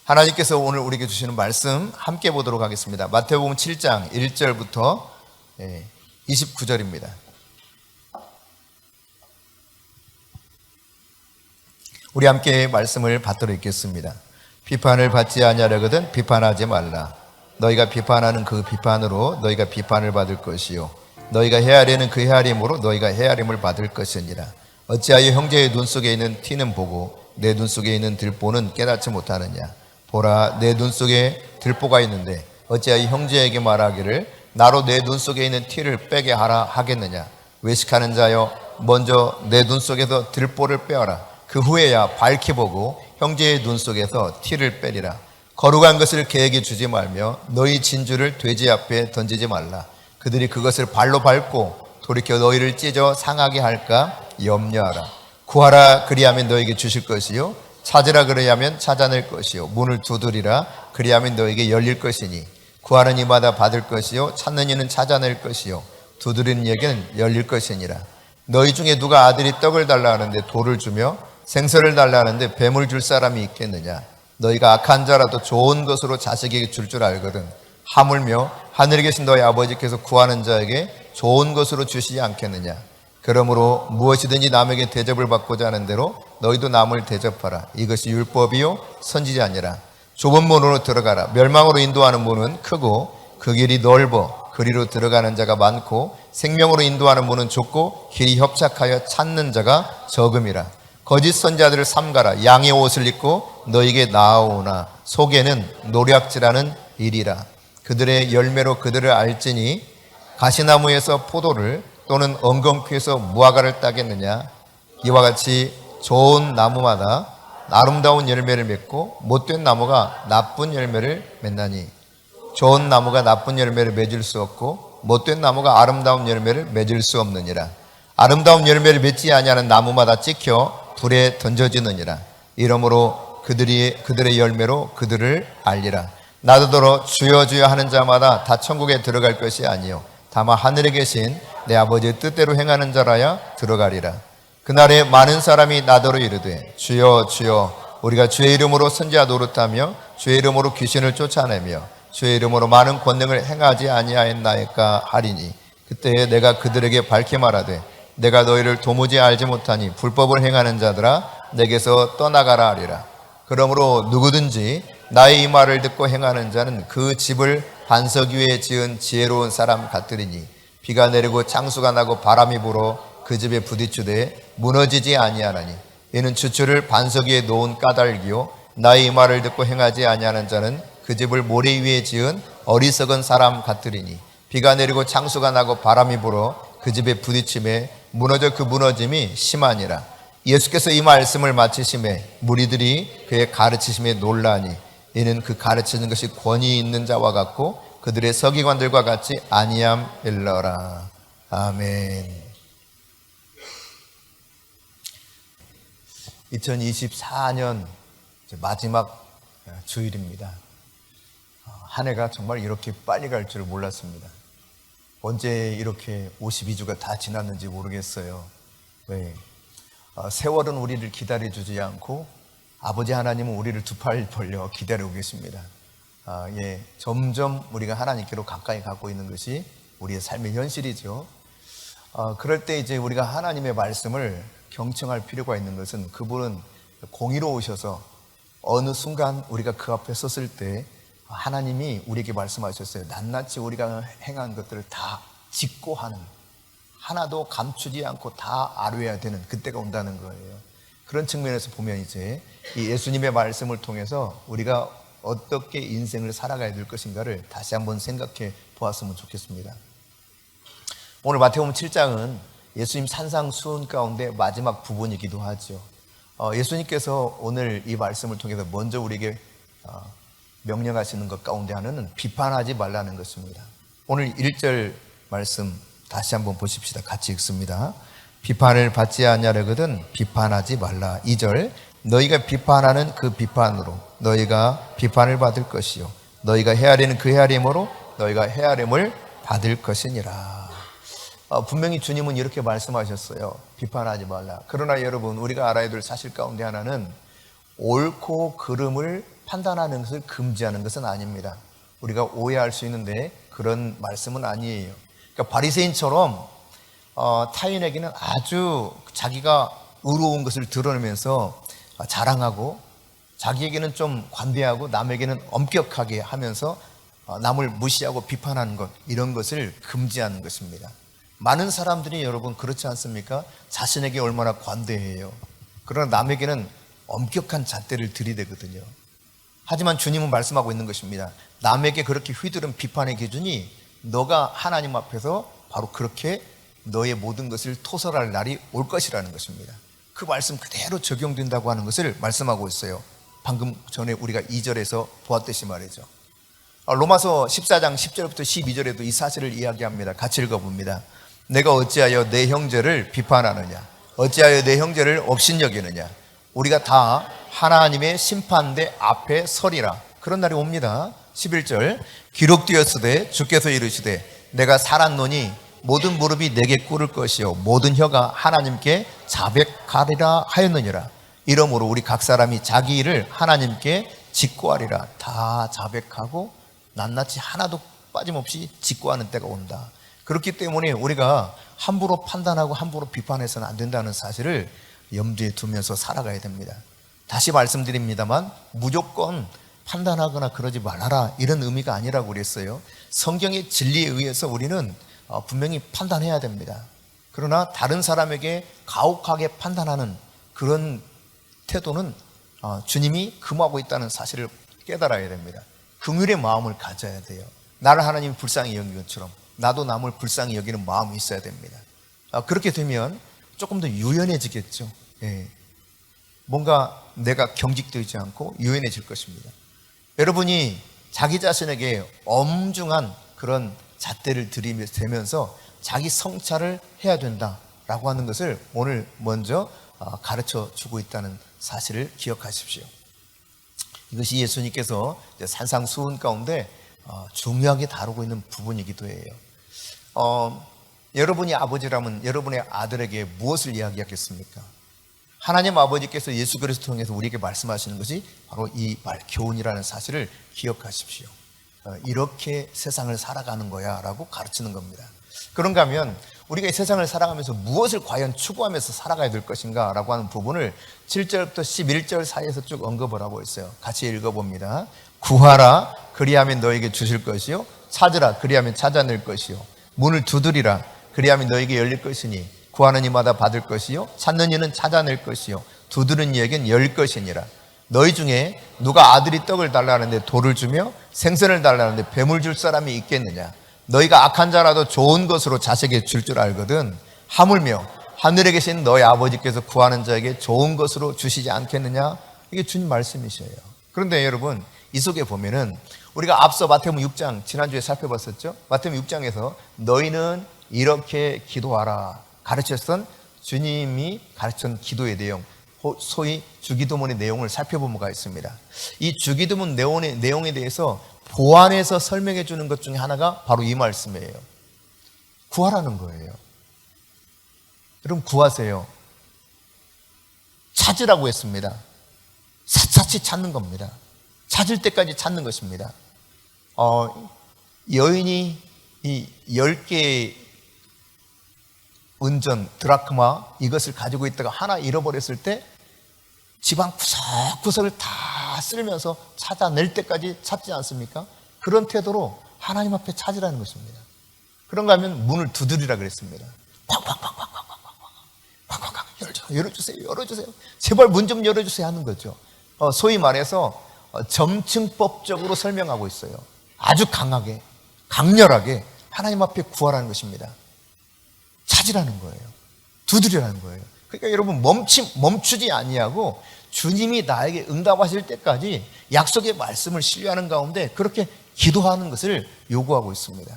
하나님께서 오늘 우리에게 주시는 말씀 함께 보도록 하겠습니다. 마태복음 7장 1절부터 29절입니다. 우리 함께 말씀을 받도록 읽겠습니다. 비판을 받지 아니하려거든 비판하지 말라. 너희가 비판하는 그 비판으로 너희가 비판을 받을 것이요 너희가 헤아리는 그 헤아림으로 너희가 헤아림을 받을 것이니라. 어찌하여 형제의 눈 속에 있는 티는 보고 내 눈 속에 있는 들보는 깨닫지 못하느냐. 보라, 내 눈 속에 들보가 있는데 어찌하여 형제에게 말하기를 나로 내 눈 속에 있는 티를 빼게 하라 하겠느냐. 외식하는 자여, 먼저 내 눈 속에서 들보를 빼어라. 그 후에야 밝히 보고 형제의 눈 속에서 티를 빼리라. 거룩한 것을 개에게 주지 말며 너희 진주를 돼지 앞에 던지지 말라. 그들이 그것을 발로 밟고 돌이켜 너희를 찢어 상하게 할까 염려하라. 구하라, 그리하면 너에게 주실 것이요 찾으라, 그리하면 찾아낼 것이요 문을 두드리라, 그리하면 너에게 열릴 것이니 구하는 이마다 받을 것이요 찾는 이는 찾아낼 것이요 두드리는 이에게는 열릴 것이니라. 너희 중에 누가 아들이 떡을 달라 하는데 돌을 주며 생선을 달라 하는데 뱀을 줄 사람이 있겠느냐. 너희가 악한 자라도 좋은 것으로 자식에게 줄 알거든 하물며 하늘에 계신 너희 아버지께서 구하는 자에게 좋은 것으로 주시지 않겠느냐. 그러므로 무엇이든지 남에게 대접을 받고자 하는 대로 너희도 남을 대접하라. 이것이 율법이요 선지자니라. 좁은 문으로 들어가라. 멸망으로 인도하는 문은 크고 그 길이 넓어 그리로 들어가는 자가 많고 생명으로 인도하는 문은 좁고 길이 협착하여 찾는 자가 적음이라. 거짓 선지자들을 삼가라. 양의 옷을 입고 너희에게 나아오나 속에는 노략질하는 일이라. 그들의 열매로 그들을 알지니 가시나무에서 포도를 또는 엉겅퀴에서 무화과를 따겠느냐. 이와 같이 좋은 나무마다 아름다운 열매를 맺고 못된 나무가 나쁜 열매를 맺나니 좋은 나무가 나쁜 열매를 맺을 수 없고 못된 나무가 아름다운 열매를 맺을 수 없느니라. 아름다운 열매를 맺지 아니하는 나무마다 찍혀 불에 던져지느니라. 이러므로 그들의 열매로 그들을 알리라. 나더러 주여 주여 하는 자마다 다 천국에 들어갈 것이 아니요 다만 하늘에 계신 내 아버지의 뜻대로 행하는 자라야 들어가리라. 그날에 많은 사람이 나더러 이르되 주여 주여 우리가 주의 이름으로 선지자 노릇하며 주의 이름으로 귀신을 쫓아내며 주의 이름으로 많은 권능을 행하지 아니하였나이까 하리니 그때에 내가 그들에게 밝히 말하되 내가 너희를 도무지 알지 못하니 불법을 행하는 자들아 내게서 떠나가라 하리라. 그러므로 누구든지 나의 이 말을 듣고 행하는 자는 그 집을 반석 위에 지은 지혜로운 사람 같으리니 비가 내리고 창수가 나고 바람이 불어 그 집에 부딪히되 무너지지 아니하나니 이는 주추를 반석 위에 놓은 까닭이요 나의 이 말을 듣고 행하지 아니하는 자는 그 집을 모래 위에 지은 어리석은 사람 같으리니 비가 내리고 창수가 나고 바람이 불어 그 집에 부딪힘에 무너져 그 무너짐이 심하니라. 예수께서 이 말씀을 마치심에 무리들이 그의 가르치심에 놀라니 이는 그 가르치는 것이 권위 있는 자와 같고 그들의 서기관들과 같이 아니함일러라. 아멘. 2024년 마지막 주일입니다. 한 해가 정말 이렇게 빨리 갈 줄 몰랐습니다. 언제 이렇게 52주가 다 지났는지 모르겠어요. 왜? 세월은 우리를 기다려주지 않고 아버지 하나님은 우리를 두 팔 벌려 기다리고 계십니다. 점점 우리가 하나님께로 가까이 가고 있는 것이 우리의 삶의 현실이죠. 그럴 때 이제 우리가 하나님의 말씀을 경청할 필요가 있는 것은 그분은 공의로우셔서 어느 순간 우리가 그 앞에 섰을 때 하나님이 우리에게 말씀하셨어요. 낱낱이 우리가 행한 것들을 다 짓고 하는, 하나도 감추지 않고 다 아뢰어야 되는 그때가 온다는 거예요. 그런 측면에서 보면 이제 이 예수님의 말씀을 통해서 우리가 어떻게 인생을 살아가야 될 것인가를 다시 한번 생각해 보았으면 좋겠습니다. 오늘 마태복음 7장은 예수님 산상수훈 가운데 마지막 부분이기도 하죠. 예수님께서 오늘 이 말씀을 통해서 먼저 우리에게 명령하시는 것 가운데 하나는 비판하지 말라는 것입니다. 오늘 1절 말씀 다시 한번 보십시다. 같이 읽습니다. 비판을 받지 아니하려거든 비판하지 말라. 2절 너희가 비판하는 그 비판으로 너희가 비판을 받을 것이요 너희가 헤아리는 그 헤아림으로 너희가 헤아림을 받을 것이니라. 분명히 주님은 이렇게 말씀하셨어요. 비판하지 말라. 그러나 여러분, 우리가 알아야 될 사실 가운데 하나는 옳고 그름을 판단하는 것을 금지하는 것은 아닙니다. 우리가 오해할 수 있는데 그런 말씀은 아니에요. 그러니까 바리새인처럼 타인에게는 아주 자기가 의로운 것을 드러내면서 자랑하고, 자기에게는 좀 관대하고 남에게는 엄격하게 하면서 남을 무시하고 비판하는 것, 이런 것을 금지하는 것입니다. 많은 사람들이 여러분 그렇지 않습니까? 자신에게 얼마나 관대해요. 그러나 남에게는 엄격한 잣대를 들이대거든요. 하지만 주님은 말씀하고 있는 것입니다. 남에게 그렇게 휘두른 비판의 기준이 너가 하나님 앞에서 바로 그렇게 너의 모든 것을 토설할 날이 올 것이라는 것입니다. 그 말씀 그대로 적용된다고 하는 것을 말씀하고 있어요. 방금 전에 우리가 2절에서 보았듯이 말이죠. 로마서 14장 10절부터 12절에도 이 사실을 이야기합니다. 같이 읽어봅니다. 내가 어찌하여 내 형제를 비판하느냐? 어찌하여 내 형제를 업신여기느냐? 우리가 다 하나님의 심판대 앞에 서리라. 그런 날이 옵니다. 11절 기록되었으되 주께서 이르시되 내가 살았노니 모든 무릎이 내게 꿇을 것이요 모든 혀가 하나님께 자백하리라 하였느니라. 이러므로 우리 각 사람이 자기 일을 하나님께 직고하리라. 다 자백하고 낱낱이 하나도 빠짐없이 직고하는 때가 온다. 그렇기 때문에 우리가 함부로 판단하고 함부로 비판해서는 안 된다는 사실을 염두에 두면서 살아가야 됩니다. 다시 말씀드립니다만 무조건 판단하거나 그러지 말아라, 이런 의미가 아니라고 그랬어요. 성경의 진리에 의해서 우리는 분명히 판단해야 됩니다. 그러나 다른 사람에게 가혹하게 판단하는 그런 태도는 주님이 금하고 있다는 사실을 깨달아야 됩니다. 긍휼의 마음을 가져야 돼요. 나를 하나님이 불쌍히 여긴 것처럼 나도 남을 불쌍히 여기는 마음이 있어야 됩니다. 그렇게 되면 조금 더 유연해지겠죠. 예. 뭔가 내가 경직되지 않고 유연해질 것입니다. 여러분이 자기 자신에게 엄중한 그런 잣대를 들이대면서 자기 성찰을 해야 된다라고 하는 것을 오늘 먼저 가르쳐 주고 있다는 사실을 기억하십시오. 이것이 예수님께서 산상수훈 가운데 중요하게 다루고 있는 부분이기도 해요. 여러분이 아버지라면 여러분의 아들에게 무엇을 이야기하겠습니까? 하나님 아버지께서 예수 그리스도 통해서 우리에게 말씀하시는 것이 바로 이 교훈이라는 사실을 기억하십시오. 이렇게 세상을 살아가는 거야 라고 가르치는 겁니다. 그런가 하면 우리가 이 세상을 살아가면서 무엇을 과연 추구하면서 살아가야 될 것인가 라고 하는 부분을 7절부터 11절 사이에서 쭉 언급을 하고 있어요. 같이 읽어봅니다. 구하라 그리하면 너에게 주실 것이요 찾으라 그리하면 찾아낼 것이요 문을 두드리라 그리하면 너에게 열릴 것이니 구하는 이마다 받을 것이요 찾는 이는 찾아낼 것이요 두드리는 이에겐 열 것이니라. 너희 중에 누가 아들이 떡을 달라는데 돌을 주며 생선을 달라는데 뱀을 줄 사람이 있겠느냐? 너희가 악한 자라도 좋은 것으로 자식에게 줄 줄 알거든 하물며 하늘에 계신 너희 아버지께서 구하는 자에게 좋은 것으로 주시지 않겠느냐? 이게 주님 말씀이셔요. 그런데 여러분 이 속에 보면은 우리가 앞서 마태복음 6장 지난주에 살펴봤었죠. 마태복음 6장에서 너희는 이렇게 기도하라 가르쳤던 주님이 가르쳤던 기도의 내용, 소위 주기도문의 내용을 살펴본 바가 있습니다. 이 주기도문 내용에 대해서 보완해서 설명해 주는 것 중에 하나가 바로 이 말씀이에요. 구하라는 거예요. 여러분 구하세요. 찾으라고 했습니다. 샅샅이 찾는 겁니다. 찾을 때까지 찾는 것입니다. 여인이 이 10개의 은전, 드라크마 이것을 가지고 있다가 하나 잃어버렸을 때 집안 구석구석을 다 쓸면서 찾아낼 때까지 찾지 않습니까? 그런 태도로 하나님 앞에 찾으라는 것입니다. 그런가 하면 문을 두드리라 그랬습니다. 쾅쾅쾅쾅쾅쾅쾅쾅 열어주세요. 제발 문 좀 열어주세요 하는 거죠. 소위 말해서 점층법적으로 설명하고 있어요. 아주 강하게, 강렬하게 하나님 앞에 구하라는 것입니다. 찾으라는 거예요. 두드리라는 거예요. 그러니까 여러분 멈추지 아니하고 주님이 나에게 응답하실 때까지 약속의 말씀을 신뢰하는 가운데 그렇게 기도하는 것을 요구하고 있습니다.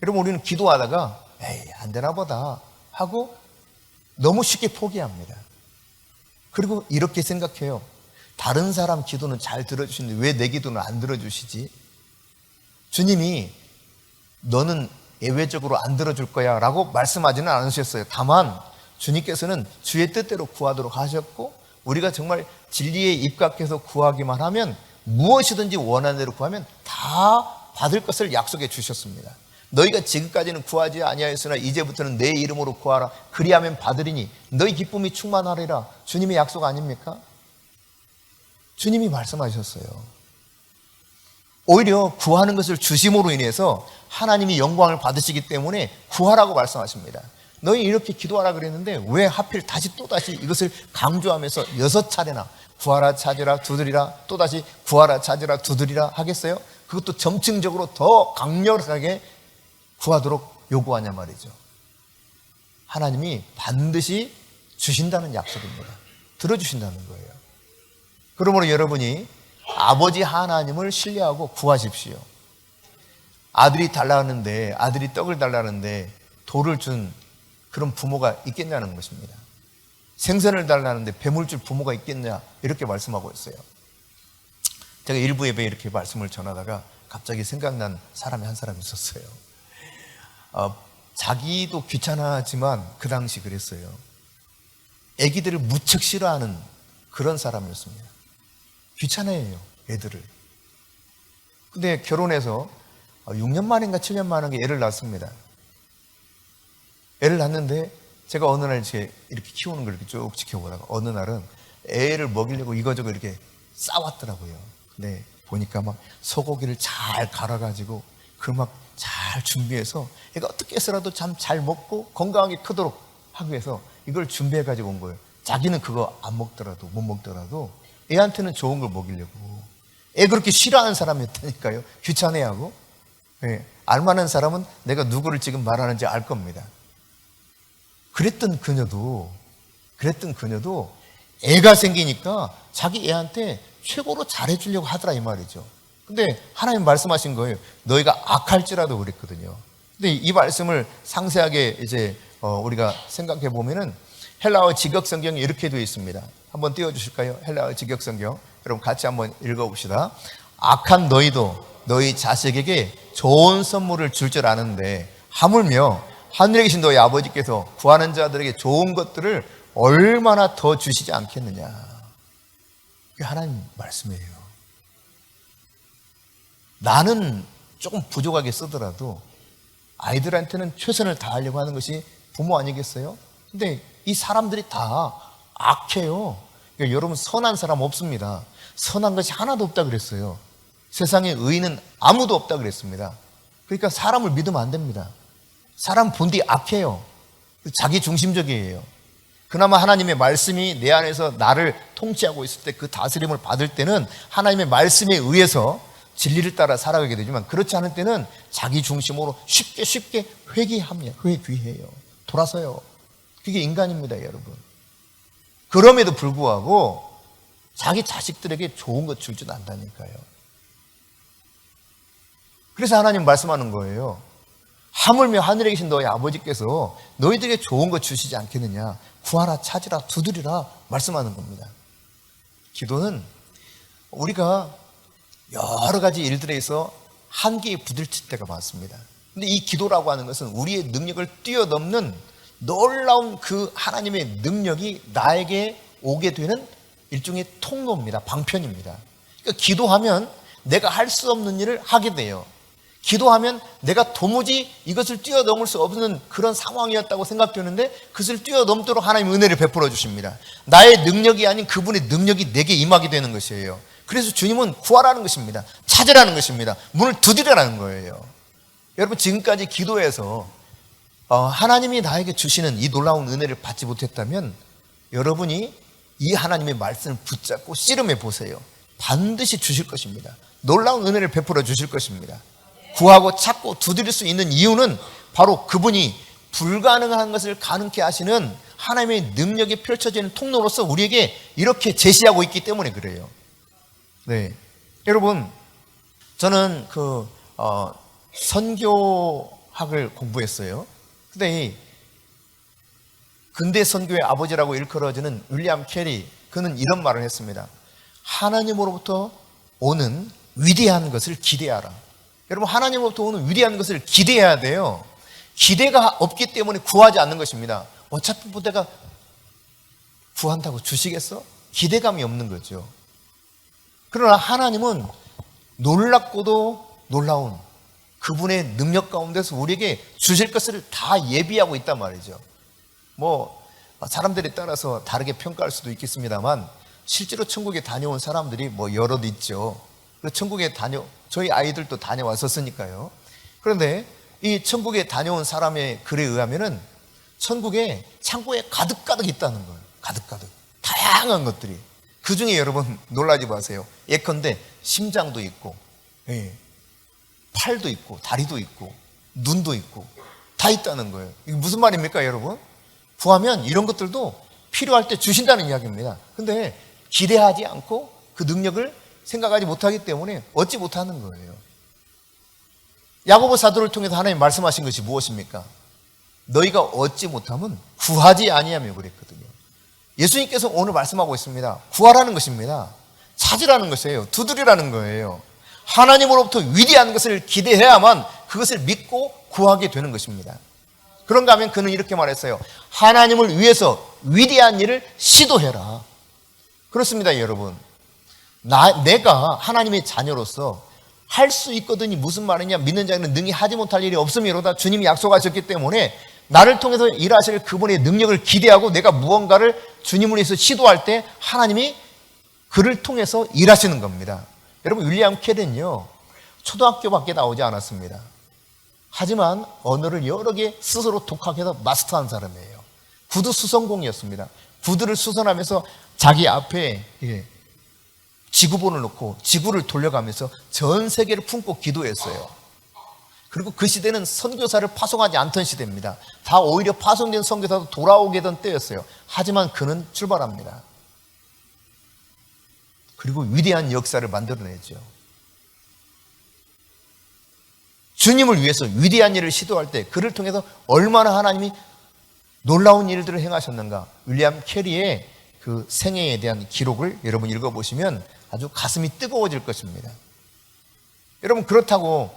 여러분 우리는 기도하다가 에이 안 되나 보다 하고 너무 쉽게 포기합니다. 그리고 이렇게 생각해요. 다른 사람 기도는 잘 들어주시는데 왜 내 기도는 안 들어주시지? 주님이 너는 예외적으로 안 들어줄 거야 라고 말씀하지는 않으셨어요. 다만 주님께서는 주의 뜻대로 구하도록 하셨고, 우리가 정말 진리에 입각해서 구하기만 하면, 무엇이든지 원하는 대로 구하면 다 받을 것을 약속해 주셨습니다. 너희가 지금까지는 구하지 아니하였으나 이제부터는 내 이름으로 구하라. 그리하면 받으리니 너희 기쁨이 충만하리라. 주님의 약속 아닙니까? 주님이 말씀하셨어요. 오히려 구하는 것을 주심으로 인해서 하나님이 영광을 받으시기 때문에 구하라고 말씀하십니다. 너희 이렇게 기도하라 그랬는데 왜 하필 다시 또다시 이것을 강조하면서 6차례나 구하라 찾으라 두드리라, 또다시 구하라 찾으라 두드리라 하겠어요? 그것도 점층적으로 더 강력하게 구하도록 요구하냐 말이죠. 하나님이 반드시 주신다는 약속입니다. 들어주신다는 거예요. 그러므로 여러분이 아버지 하나님을 신뢰하고 구하십시오. 아들이 달라는데, 아들이 떡을 달라는데 돌을 준 그런 부모가 있겠냐는 것입니다. 생선을 달라는데 뱀을 줄 부모가 있겠냐, 이렇게 말씀하고 있어요. 제가 일부 예배에 이렇게 말씀을 전하다가 갑자기 생각난 사람이 한 사람이 있었어요. 자기도 귀찮아하지만 그 당시 그랬어요. 애기들을 무척 싫어하는 그런 사람이었습니다. 귀찮아해요, 애들을. 근데 결혼해서 6년 만인가 7년 만인가 애를 낳았습니다. 애를 낳았는데 제가 어느 날 이렇게 키우는 걸 이렇게 쭉 지켜보다가 어느 날은 애를 먹이려고 이거저거 이렇게 싸왔더라고요. 근데 보니까 막 소고기를 잘 갈아가지고 그 막 잘 준비해서 애가 어떻게 해서라도 참 잘 먹고 건강하게 크도록 하기 위해서 이걸 준비해가지고 온 거예요. 자기는 그거 안 먹더라도, 못 먹더라도 애한테는 좋은 걸 먹이려고. 애 그렇게 싫어하는 사람이었다니까요. 귀찮아하고. 네. 알만한 사람은 내가 누구를 지금 말하는지 알 겁니다. 그랬던 그녀도 애가 생기니까 자기 애한테 최고로 잘해주려고 하더라, 이 말이죠. 근데 하나님 말씀하신 거예요. 너희가 악할지라도 그랬거든요. 근데 이 말씀을 상세하게 이제 우리가 생각해 보면은 헬라어 직역 성경에 이렇게 되어 있습니다. 한번 띄워주실까요? 헬라어 직역 성경. 여러분 같이 한번 읽어봅시다. 악한 너희도 너희 자식에게 좋은 선물을 줄 줄 아는데 하물며 하늘에 계신 너희 아버지께서 구하는 자들에게 좋은 것들을 얼마나 더 주시지 않겠느냐. 그게 하나님 말씀이에요. 나는 조금 부족하게 쓰더라도 아이들한테는 최선을 다하려고 하는 것이 부모 아니겠어요? 근데 이 사람들이 다 악해요. 그러니까 여러분, 선한 사람 없습니다. 선한 것이 하나도 없다 그랬어요. 세상에 의인은 아무도 없다 그랬습니다. 그러니까 사람을 믿으면 안 됩니다. 사람 본디 악해요. 자기 중심적이에요. 그나마 하나님의 말씀이 내 안에서 나를 통치하고 있을 때, 그 다스림을 받을 때는 하나님의 말씀에 의해서 진리를 따라 살아가게 되지만, 그렇지 않을 때는 자기 중심으로 쉽게 회귀해요. 돌아서요. 그게 인간입니다, 여러분. 그럼에도 불구하고 자기 자식들에게 좋은 것 줄 줄 안다니까요. 그래서 하나님 말씀하는 거예요. 하물며 하늘에 계신 너희 아버지께서 너희들에게 좋은 것 주시지 않겠느냐. 구하라 찾으라 두드리라 말씀하는 겁니다. 기도는 우리가 여러 가지 일들에서 한계에 부딪힐 때가 많습니다. 근데 이 기도라고 하는 것은 우리의 능력을 뛰어넘는 놀라운 그 하나님의 능력이 나에게 오게 되는 일종의 통로입니다. 방편입니다. 그러니까 기도하면 내가 할 수 없는 일을 하게 돼요. 기도하면 내가 도무지 이것을 뛰어넘을 수 없는 그런 상황이었다고 생각되는데 그것을 뛰어넘도록 하나님 은혜를 베풀어 주십니다. 나의 능력이 아닌 그분의 능력이 내게 임하게 되는 것이에요. 그래서 주님은 구하라는 것입니다. 찾으라는 것입니다. 문을 두드리라는 거예요. 여러분, 지금까지 기도해서 하나님이 나에게 주시는 이 놀라운 은혜를 받지 못했다면 여러분이 이 하나님의 말씀을 붙잡고 씨름해 보세요. 반드시 주실 것입니다. 놀라운 은혜를 베풀어 주실 것입니다. 구하고 찾고 두드릴 수 있는 이유는 바로 그분이 불가능한 것을 가능케 하시는 하나님의 능력이 펼쳐지는 통로로서 우리에게 이렇게 제시하고 있기 때문에 그래요. 네, 여러분, 저는 선교학을 공부했어요. 근데 근대 선교의 아버지라고 일컬어지는 윌리엄 캐리, 그는 이런 말을 했습니다. 하나님으로부터 오는 위대한 것을 기대하라. 여러분, 하나님으로부터 오는 위대한 것을 기대해야 돼요. 기대가 없기 때문에 구하지 않는 것입니다. 어차피 뭐 내가 구한다고 주시겠어? 기대감이 없는 거죠. 그러나 하나님은 놀랍고도 놀라운 그분의 능력 가운데서 우리에게 주실 것을 다 예비하고 있단 말이죠. 뭐 사람들에 따라서 다르게 평가할 수도 있겠습니다만 실제로 천국에 다녀온 사람들이 뭐 여럿 있죠. 천국에 저희 아이들도 다녀왔었으니까요. 그런데 이 천국에 다녀온 사람의 글에 의하면은 천국에 창고에 가득가득 있다는 거예요. 가득가득. 다양한 것들이. 그 중에 여러분 놀라지 마세요. 예컨대 심장도 있고, 팔도 있고, 다리도 있고, 눈도 있고, 다 있다는 거예요. 이게 무슨 말입니까, 여러분? 구하면 이런 것들도 필요할 때 주신다는 이야기입니다. 근데 기대하지 않고 그 능력을 생각하지 못하기 때문에 얻지 못하는 거예요. 야고보 사도를 통해서 하나님 말씀하신 것이 무엇입니까? 너희가 얻지 못하면 구하지 아니하며 그랬거든요. 예수님께서 오늘 말씀하고 있습니다. 구하라는 것입니다. 찾으라는 것이에요. 두드리라는 거예요. 하나님으로부터 위대한 것을 기대해야만 그것을 믿고 구하게 되는 것입니다. 그런가 하면 그는 이렇게 말했어요. 하나님을 위해서 위대한 일을 시도해라. 그렇습니다, 여러분. 내가 하나님의 자녀로서 할 수 있거든이 무슨 말이냐? 믿는 자는 능히 하지 못할 일이 없음이로다. 주님이 약속하셨기 때문에 나를 통해서 일하실 그분의 능력을 기대하고 내가 무언가를 주님을 위해서 시도할 때 하나님이 그를 통해서 일하시는 겁니다. 여러분, 윌리엄 캐리는요, 초등학교밖에 나오지 않았습니다. 하지만 언어를 여러 개 스스로 독학해서 마스터한 사람이에요. 구두 수선공이었습니다. 구두를 수선하면서 자기 앞에 지구본을 놓고 지구를 돌려가면서 전 세계를 품고 기도했어요. 그리고 그 시대는 선교사를 파송하지 않던 시대입니다. 다 오히려 파송된 선교사도 돌아오게 된 때였어요. 하지만 그는 출발합니다. 그리고 위대한 역사를 만들어내죠. 주님을 위해서 위대한 일을 시도할 때 그를 통해서 얼마나 하나님이 놀라운 일들을 행하셨는가. 윌리엄 캐리의 그 생애에 대한 기록을 여러분 읽어보시면 아주 가슴이 뜨거워질 것입니다. 여러분, 그렇다고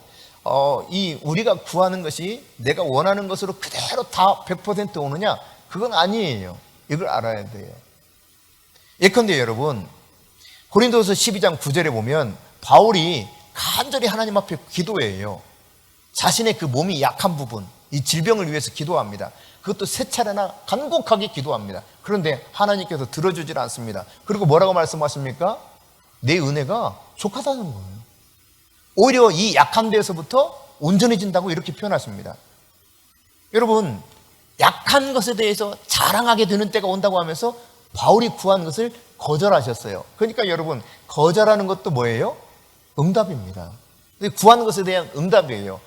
우리가 구하는 것이 내가 원하는 것으로 그대로 다 100% 오느냐? 그건 아니에요. 이걸 알아야 돼요. 예컨대 여러분, 고린도서 12장 9절에 보면 바울이 간절히 하나님 앞에 기도해요. 자신의 그 몸이 약한 부분, 이 질병을 위해서 기도합니다. 그것도 3차례나 간곡하게 기도합니다. 그런데 하나님께서 들어주질 않습니다. 그리고 뭐라고 말씀하십니까? 내 은혜가 족하다는 거예요. 오히려 이 약한 데에서부터 온전해진다고 이렇게 표현하십니다. 여러분, 약한 것에 대해서 자랑하게 되는 때가 온다고 하면서 바울이 구한 것을 거절하셨어요. 그러니까 여러분, 거절하는 것도 뭐예요? 응답입니다. 구하는 것에 대한 응답이에요.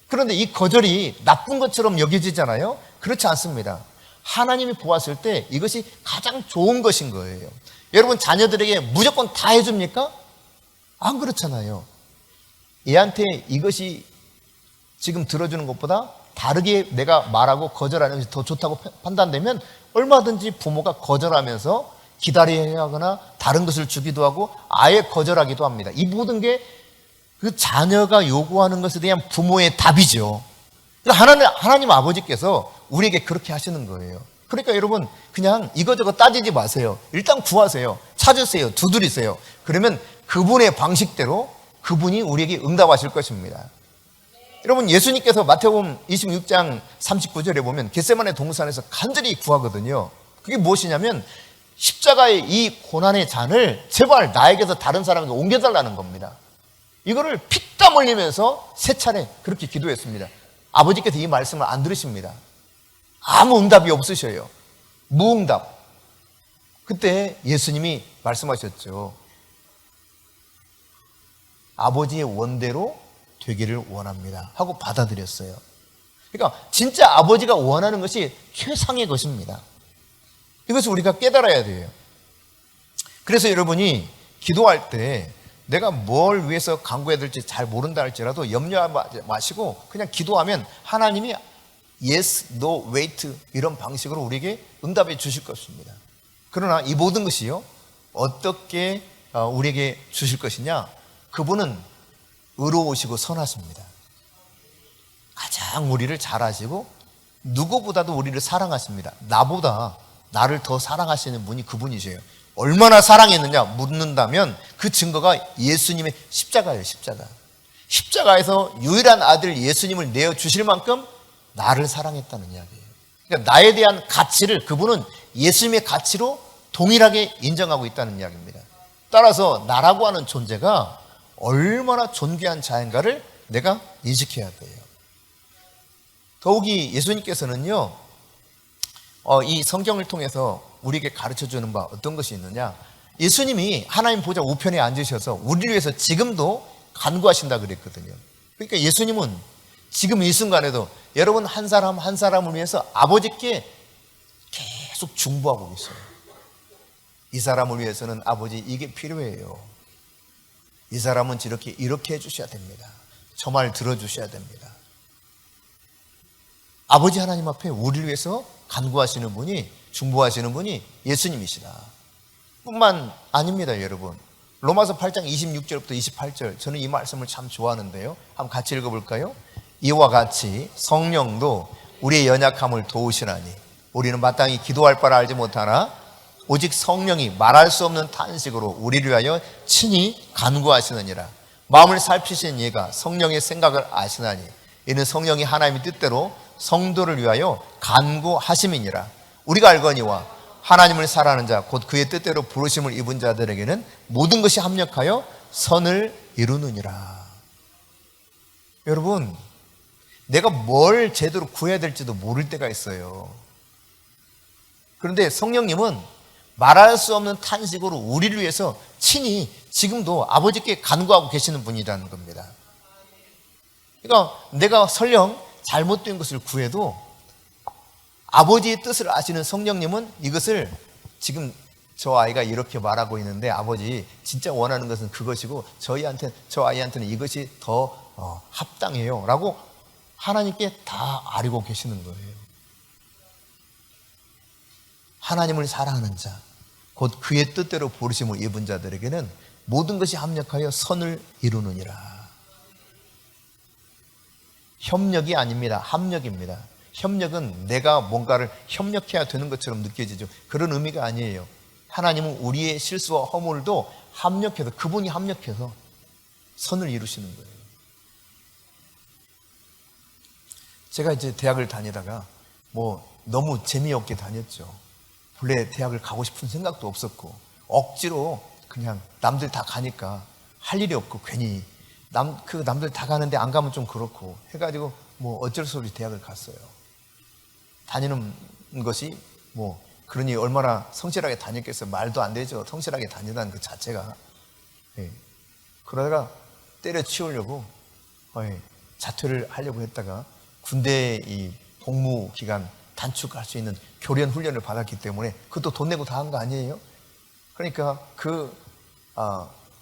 그런데 이 거절이 나쁜 것처럼 여겨지잖아요. 그렇지 않습니다. 하나님이 보았을 때 이것이 가장 좋은 것인 거예요. 여러분, 자녀들에게 무조건 다 해줍니까? 안 그렇잖아요. 얘한테 이것이 지금 들어주는 것보다 다르게 내가 말하고 거절하는 것이 더 좋다고 판단되면 얼마든지 부모가 거절하면서 기다려야 하거나 다른 것을 주기도 하고 아예 거절하기도 합니다. 이 모든 게 그 자녀가 요구하는 것에 대한 부모의 답이죠. 하나님 아버지께서 우리에게 그렇게 하시는 거예요. 그러니까 여러분, 그냥 이거저거 따지지 마세요. 일단 구하세요. 찾으세요. 두드리세요. 그러면 그분의 방식대로 그분이 우리에게 응답하실 것입니다. 여러분, 예수님께서 마태복음 26장 39절에 보면 겟세마네 동산에서 간절히 구하거든요. 그게 무엇이냐면 십자가의 이 고난의 잔을 제발 나에게서 다른 사람에게 옮겨달라는 겁니다. 이거를 피땀 흘리면서 3차례 그렇게 기도했습니다. 아버지께서 이 말씀을 안 들으십니다. 아무 응답이 없으셔요. 무응답. 그때 예수님이 말씀하셨죠. 아버지의 원대로 되기를 원합니다 하고 받아들였어요. 그러니까 진짜 아버지가 원하는 것이 최상의 것입니다. 이것을 우리가 깨달아야 돼요. 그래서 여러분이 기도할 때 내가 뭘 위해서 간구해야 될지 잘 모른다 할지라도 염려하지 마시고 그냥 기도하면 하나님이 yes, no, wait 이런 방식으로 우리에게 응답해 주실 것입니다. 그러나 이 모든 것이요, 어떻게 우리에게 주실 것이냐? 그분은 의로우시고 선하십니다. 가장 우리를 잘 아시고 누구보다도 우리를 사랑하십니다. 나보다 나를 더 사랑하시는 분이 그분이세요. 얼마나 사랑했느냐 묻는다면 그 증거가 예수님의 십자가예요. 십자가에서 유일한 아들 예수님을 내어주실 만큼 나를 사랑했다는 이야기예요. 그러니까 나에 대한 가치를 그분은 예수님의 가치로 동일하게 인정하고 있다는 이야기입니다. 따라서 나라고 하는 존재가 얼마나 존귀한 자인가를 내가 인식해야 돼요. 더욱이 예수님께서는요, 이 성경을 통해서 우리에게 가르쳐주는 바 어떤 것이 있느냐? 예수님이 하나님 보좌 우편에 앉으셔서 우리를 위해서 지금도 간구하신다 그랬거든요. 그러니까 예수님은 지금 이 순간에도 여러분 한 사람 한 사람을 위해서 아버지께 계속 중보하고 계세요. 이 사람을 위해서는 아버지 이게 필요해요. 이 사람은 이렇게 해주셔야 됩니다. 저 말 들어주셔야 됩니다. 아버지 하나님 앞에 우리를 위해서 간구하시는 분이, 중보하시는 분이 예수님이시다. 뿐만 아닙니다, 여러분. 로마서 8장 26절부터 28절, 저는 이 말씀을 참 좋아하는데요. 한번 같이 읽어볼까요? 이와 같이 성령도 우리의 연약함을 도우시나니 우리는 마땅히 기도할 바를 알지 못하나 오직 성령이 말할 수 없는 탄식으로 우리를 위하여 친히 간구하시느니라. 마음을 살피신 이가 성령의 생각을 아시나니 이는 성령이 하나님의 뜻대로 성도를 위하여 간구하심이니라. 우리가 알거니와 하나님을 사랑하는 자 곧 그의 뜻대로 부르심을 입은 자들에게는 모든 것이 합력하여 선을 이루느니라. 여러분, 내가 뭘 제대로 구해야 될지도 모를 때가 있어요. 그런데 성령님은 말할 수 없는 탄식으로 우리를 위해서 친히 지금도 아버지께 간구하고 계시는 분이라는 겁니다. 그러니까 내가 설령 잘못된 것을 구해도 아버지의 뜻을 아시는 성령님은 이것을 지금 저 아이가 이렇게 말하고 있는데 아버지 진짜 원하는 것은 그것이고 저 아이한테는 이것이 더 합당해요 라고 하나님께 다 알고 계시는 거예요. 하나님을 사랑하는 자 곧 그의 뜻대로 부르심을 입은 자들에게는 모든 것이 합력하여 선을 이루느니라. 협력이 아닙니다. 합력입니다. 협력은 내가 뭔가를 협력해야 되는 것처럼 느껴지죠. 그런 의미가 아니에요. 하나님은 우리의 실수와 허물도 합력해서, 그분이 합력해서 선을 이루시는 거예요. 제가 이제 대학을 다니다가 너무 재미없게 다녔죠. 본래 대학을 가고 싶은 생각도 없었고 억지로 그냥 남들 다 가니까 할 일이 없고 괜히 남들 다 가는데 안 가면 좀 그렇고 해가지고 어쩔 수 없이 대학을 갔어요. 다니는 것이 그러니 얼마나 성실하게 다녔겠어요. 말도 안 되죠. 성실하게 다니다는 그 자체가. 그러다가 때려치우려고 자퇴를 하려고 했다가 군대 이 복무 기간 단축할 수 있는 교련 훈련을 받았기 때문에 그것도 돈 내고 다 한 거 아니에요? 그러니까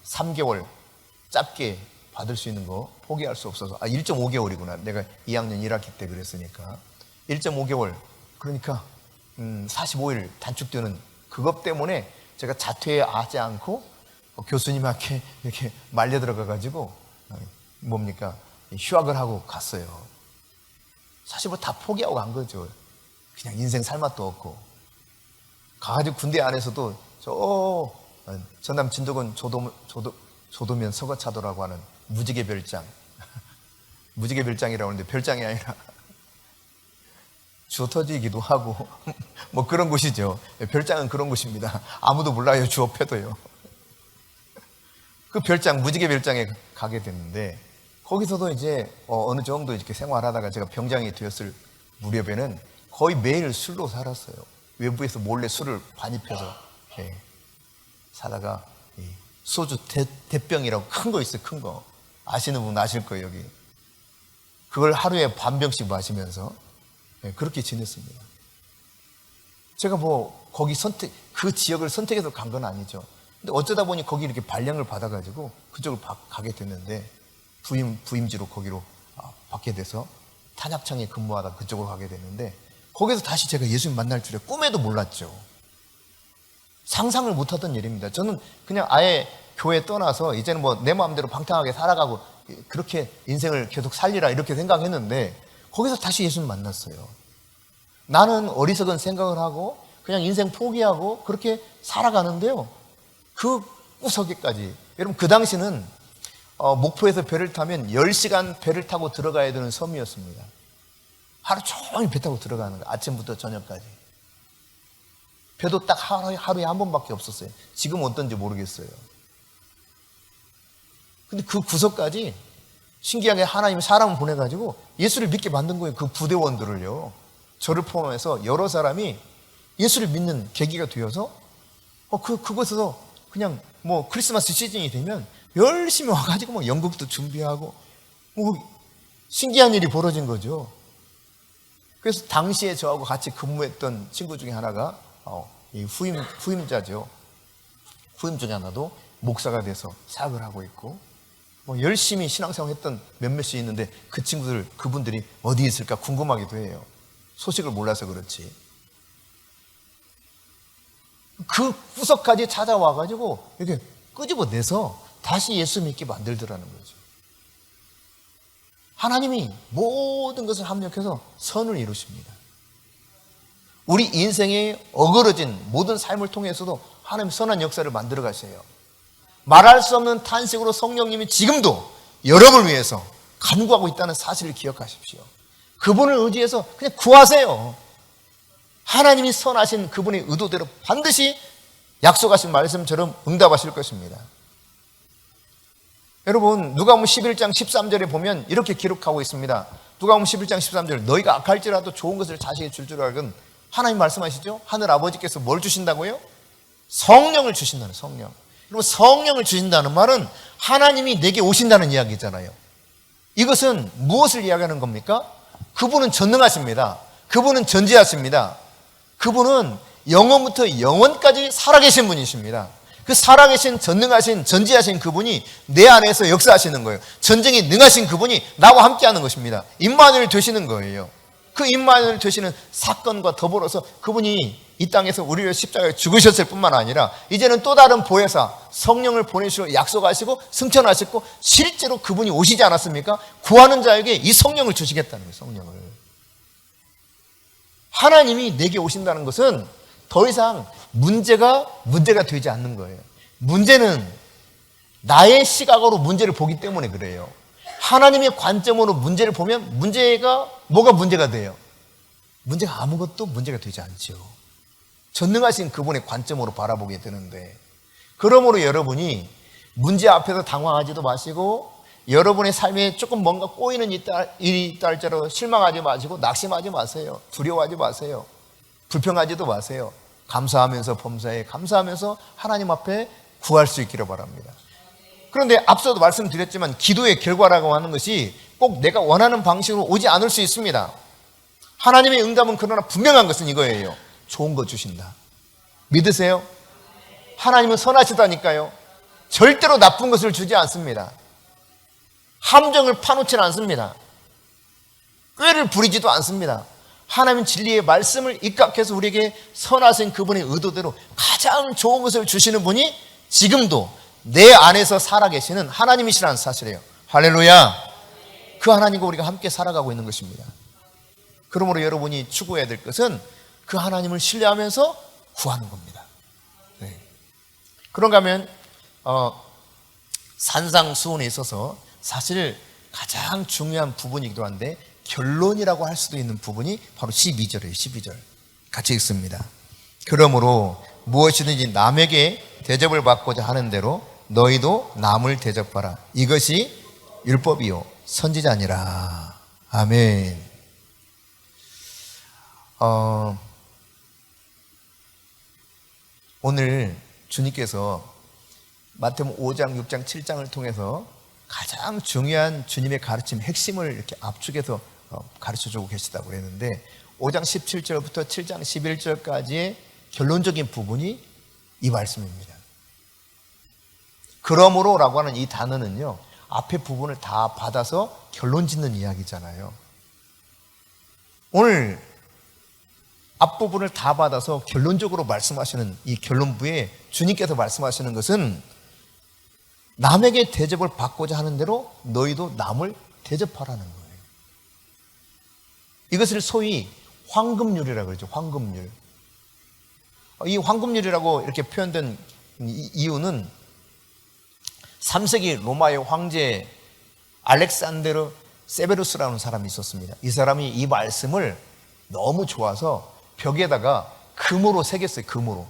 3개월 짧게 받을 수 있는 거 포기할 수 없어서 1.5개월이구나. 내가 2학년 1학기 때 그랬으니까 1.5개월 그러니까 45일 단축되는 그것 때문에 제가 자퇴하지 않고 교수님한테 이렇게 말려 들어가 가지고 휴학을 하고 갔어요. 사실 다 포기하고 간 거죠. 그냥 인생 살 맛도 없고 가가지고 군대 안에서도 전남 진도군 조도면 서거차도라고 하는 무지개 별장 무지개 별장이라고 하는데 별장이 아니라 주워 터지기도 하고 그런 곳이죠. 별장은 그런 곳입니다. 아무도 몰라요. 주워 패도요. 그 별장 무지개 별장에 가게 됐는데 거기서도 이제 어느 정도 이렇게 생활하다가 제가 병장이 되었을 무렵에는 거의 매일 술로 살았어요. 외부에서 몰래 술을 반입해서 사다가 소주 대병이라고 큰 거 있어요. 큰 거 아시는 분 아실 거예요. 여기 그걸 하루에 반 병씩 마시면서 그렇게 지냈습니다. 제가 거기 그 지역을 선택해서 간 건 아니죠. 근데 어쩌다 보니 거기 이렇게 발령을 받아가지고 그쪽을 가게 됐는데 부임지로 거기로 받게 돼서 탄약청에 근무하다 그쪽으로 가게 됐는데 거기서 다시 제가 예수님 만날 줄에 꿈에도 몰랐죠. 상상을 못하던 일입니다. 저는 그냥 아예 교회 떠나서 이제는 뭐 내 마음대로 방탕하게 살아가고 그렇게 인생을 계속 살리라 이렇게 생각했는데 거기서 다시 예수님 만났어요. 나는 어리석은 생각을 하고 그냥 인생 포기하고 그렇게 살아가는데요. 그 구석에까지, 여러분 그 당시는 목포에서 배를 타면 10시간 배를 타고 들어가야 되는 섬이었습니다. 하루 종일 배 타고 들어가는 거예요. 아침부터 저녁까지. 배도 딱 하루에 한 번밖에 없었어요. 지금 어떤지 모르겠어요. 근데 그 구석까지 신기하게 하나님이 사람을 보내가지고 예수를 믿게 만든 거예요. 그 부대원들을요. 저를 포함해서 여러 사람이 예수를 믿는 계기가 되어서 그곳에서 그냥 뭐 크리스마스 시즌이 되면 열심히 와가지고 뭐 연극도 준비하고 뭐 신기한 일이 벌어진 거죠. 그래서 당시에 저하고 같이 근무했던 친구 중에 하나가 이 후임자죠. 후임 중에 하나도 목사가 돼서 사역을 하고 있고 뭐 열심히 신앙생활 했던 몇몇이 있는데 그분들이 어디 있을까 궁금하기도 해요. 소식을 몰라서 그렇지. 그 구석까지 찾아와가지고 이렇게 끄집어내서 다시 예수 믿게 만들더라는 거죠. 하나님이 모든 것을 합력해서 선을 이루십니다. 우리 인생에 어그러진 모든 삶을 통해서도 하나님 선한 역사를 만들어 가세요. 말할 수 없는 탄식으로 성령님이 지금도 여러분을 위해서 간구하고 있다는 사실을 기억하십시오. 그분을 의지해서 그냥 구하세요. 하나님이 선하신 그분의 의도대로 반드시 약속하신 말씀처럼 응답하실 것입니다. 여러분 누가복음 11장 13절에 보면 이렇게 기록하고 있습니다. 누가복음 11장 13절, 너희가 악할지라도 좋은 것을 자식에게 줄 줄 알건, 하나님 말씀하시죠? 하늘 아버지께서 뭘 주신다고요? 성령을 주신다는, 성령. 여러분 성령을 주신다는 말은 하나님이 내게 오신다는 이야기잖아요. 이것은 무엇을 이야기하는 겁니까? 그분은 전능하십니다. 그분은 전지하십니다. 그분은 영원부터 영원까지 살아계신 분이십니다. 그 살아계신 전능하신 전지하신 그분이 내 안에서 역사하시는 거예요. 전쟁에 능하신 그분이 나와 함께하는 것입니다. 임마누엘 되시는 거예요. 그 임마누엘 되시는 사건과 더불어서 그분이 이 땅에서 우리를 십자가에 죽으셨을 뿐만 아니라 이제는 또 다른 보혜사 성령을 보내시고 약속하시고 승천하셨고 실제로 그분이 오시지 않았습니까? 구하는 자에게 이 성령을 주시겠다는 거예요. 성령을. 하나님이 내게 오신다는 것은 더 이상 문제가 되지 않는 거예요. 문제는 나의 시각으로 문제를 보기 때문에 그래요. 하나님의 관점으로 문제를 보면 뭐가 문제가 돼요? 문제가 아무것도 문제가 되지 않죠. 전능하신 그분의 관점으로 바라보게 되는데, 그러므로 여러분이 문제 앞에서 당황하지도 마시고 여러분의 삶에 조금 뭔가 꼬이는 일이 있다 할지라도 실망하지 마시고 낙심하지 마세요. 두려워하지 마세요. 불평하지도 마세요. 감사하면서 범사에 감사하면서 하나님 앞에 구할 수 있기를 바랍니다. 그런데 앞서도 말씀드렸지만 기도의 결과라고 하는 것이 꼭 내가 원하는 방식으로 오지 않을 수 있습니다. 하나님의 응답은 그러나 분명한 것은 이거예요. 좋은 거 주신다. 믿으세요? 하나님은 선하시다니까요. 절대로 나쁜 것을 주지 않습니다. 함정을 파놓지는 않습니다. 꾀를 부리지도 않습니다. 하나님 진리의 말씀을 입각해서 우리에게 선하신 그분의 의도대로 가장 좋은 것을 주시는 분이 지금도 내 안에서 살아계시는 하나님이시라는 사실이에요. 할렐루야. 그 하나님과 우리가 함께 살아가고 있는 것입니다. 그러므로 여러분이 추구해야 될 것은 그 하나님을 신뢰하면서 구하는 겁니다. 네. 그런가 하면 산상수훈에 있어서 사실 가장 중요한 부분이기도 한데 결론이라고 할 수도 있는 부분이 바로 12절이에요. 12절 같이 읽습니다. 그러므로 무엇이든지 남에게 대접을 받고자 하는 대로 너희도 남을 대접하라. 이것이 율법이요 선지자니라. 아멘. 오늘 주님께서 마태복음 5장, 6장, 7장을 통해서 가장 중요한 주님의 가르침 핵심을 이렇게 압축해서 가르쳐주고 계시다고 했는데 5장 17절부터 7장 11절까지의 결론적인 부분이 이 말씀입니다. 그러므로 라고 하는 이 단어는요, 앞에 부분을 다 받아서 결론 짓는 이야기잖아요. 오늘 앞부분을 다 받아서 결론적으로 말씀하시는 이 결론부에 주님께서 말씀하시는 것은 남에게 대접을 받고자 하는 대로 너희도 남을 대접하라는 거예요. 이것을 소위 황금률이라고 그러죠. 황금률. 이 황금률이라고 이렇게 표현된 이유는 3세기 로마의 황제 알렉산데르 세베루스라는 사람이 있었습니다. 이 사람이 이 말씀을 너무 좋아서 벽에다가 금으로 새겼어요. 금으로.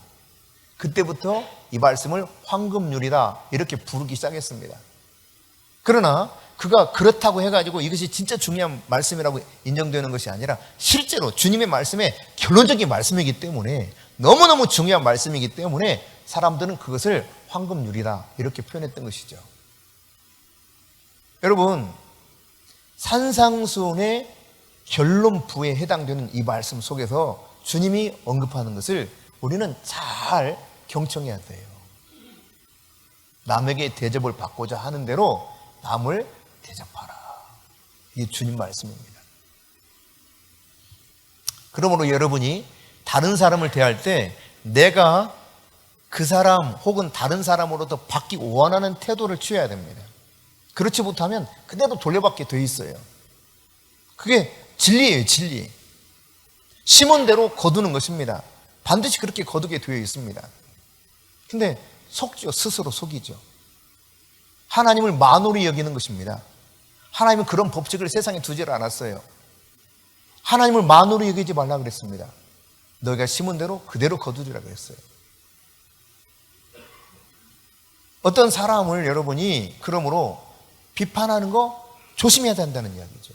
그때부터 이 말씀을 황금률이다 이렇게 부르기 시작했습니다. 그러나 그가 그렇다고 해가지고 이것이 진짜 중요한 말씀이라고 인정되는 것이 아니라 실제로 주님의 말씀의 결론적인 말씀이기 때문에 너무너무 중요한 말씀이기 때문에 사람들은 그것을 황금률이다 이렇게 표현했던 것이죠. 여러분, 산상수훈의 결론부에 해당되는 이 말씀 속에서 주님이 언급하는 것을 우리는 잘 경청해야 돼요. 남에게 대접을 받고자 하는 대로 남을 대접하라. 이게 주님 말씀입니다. 그러므로 여러분이 다른 사람을 대할 때 내가 그 사람 혹은 다른 사람으로부터 받기 원하는 태도를 취해야 됩니다. 그렇지 못하면 그대로 돌려받게 돼 있어요. 그게 진리예요, 진리. 심은 대로 거두는 것입니다. 반드시 그렇게 거두게 되어 있습니다. 근데 속죠. 스스로 속이죠. 하나님을 만홀히 여기는 것입니다. 하나님은 그런 법칙을 세상에 두질 않았어요. 하나님을 만홀히 여기지 말라 그랬습니다. 너희가 심은 대로 그대로 거두리라 그랬어요. 어떤 사람을 여러분이 그러므로 비판하는 거 조심해야 된다는 이야기죠.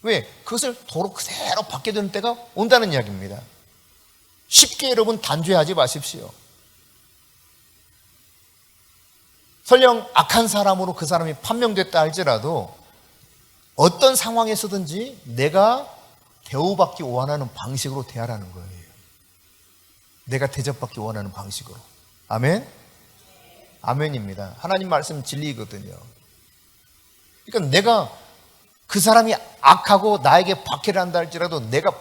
왜? 그것을 도로 그대로 받게 되는 때가 온다는 이야기입니다. 쉽게 여러분 단죄하지 마십시오. 설령 악한 사람으로 그 사람이 판명됐다 할지라도 어떤 상황에서든지 내가 대우받기 원하는 방식으로 대하라는 거예요. 내가 대접받기 원하는 방식으로. 아멘? 아멘입니다. 하나님 말씀은 진리거든요. 그러니까 내가 그 사람이 악하고 나에게 박해를 한다 할지라도 내가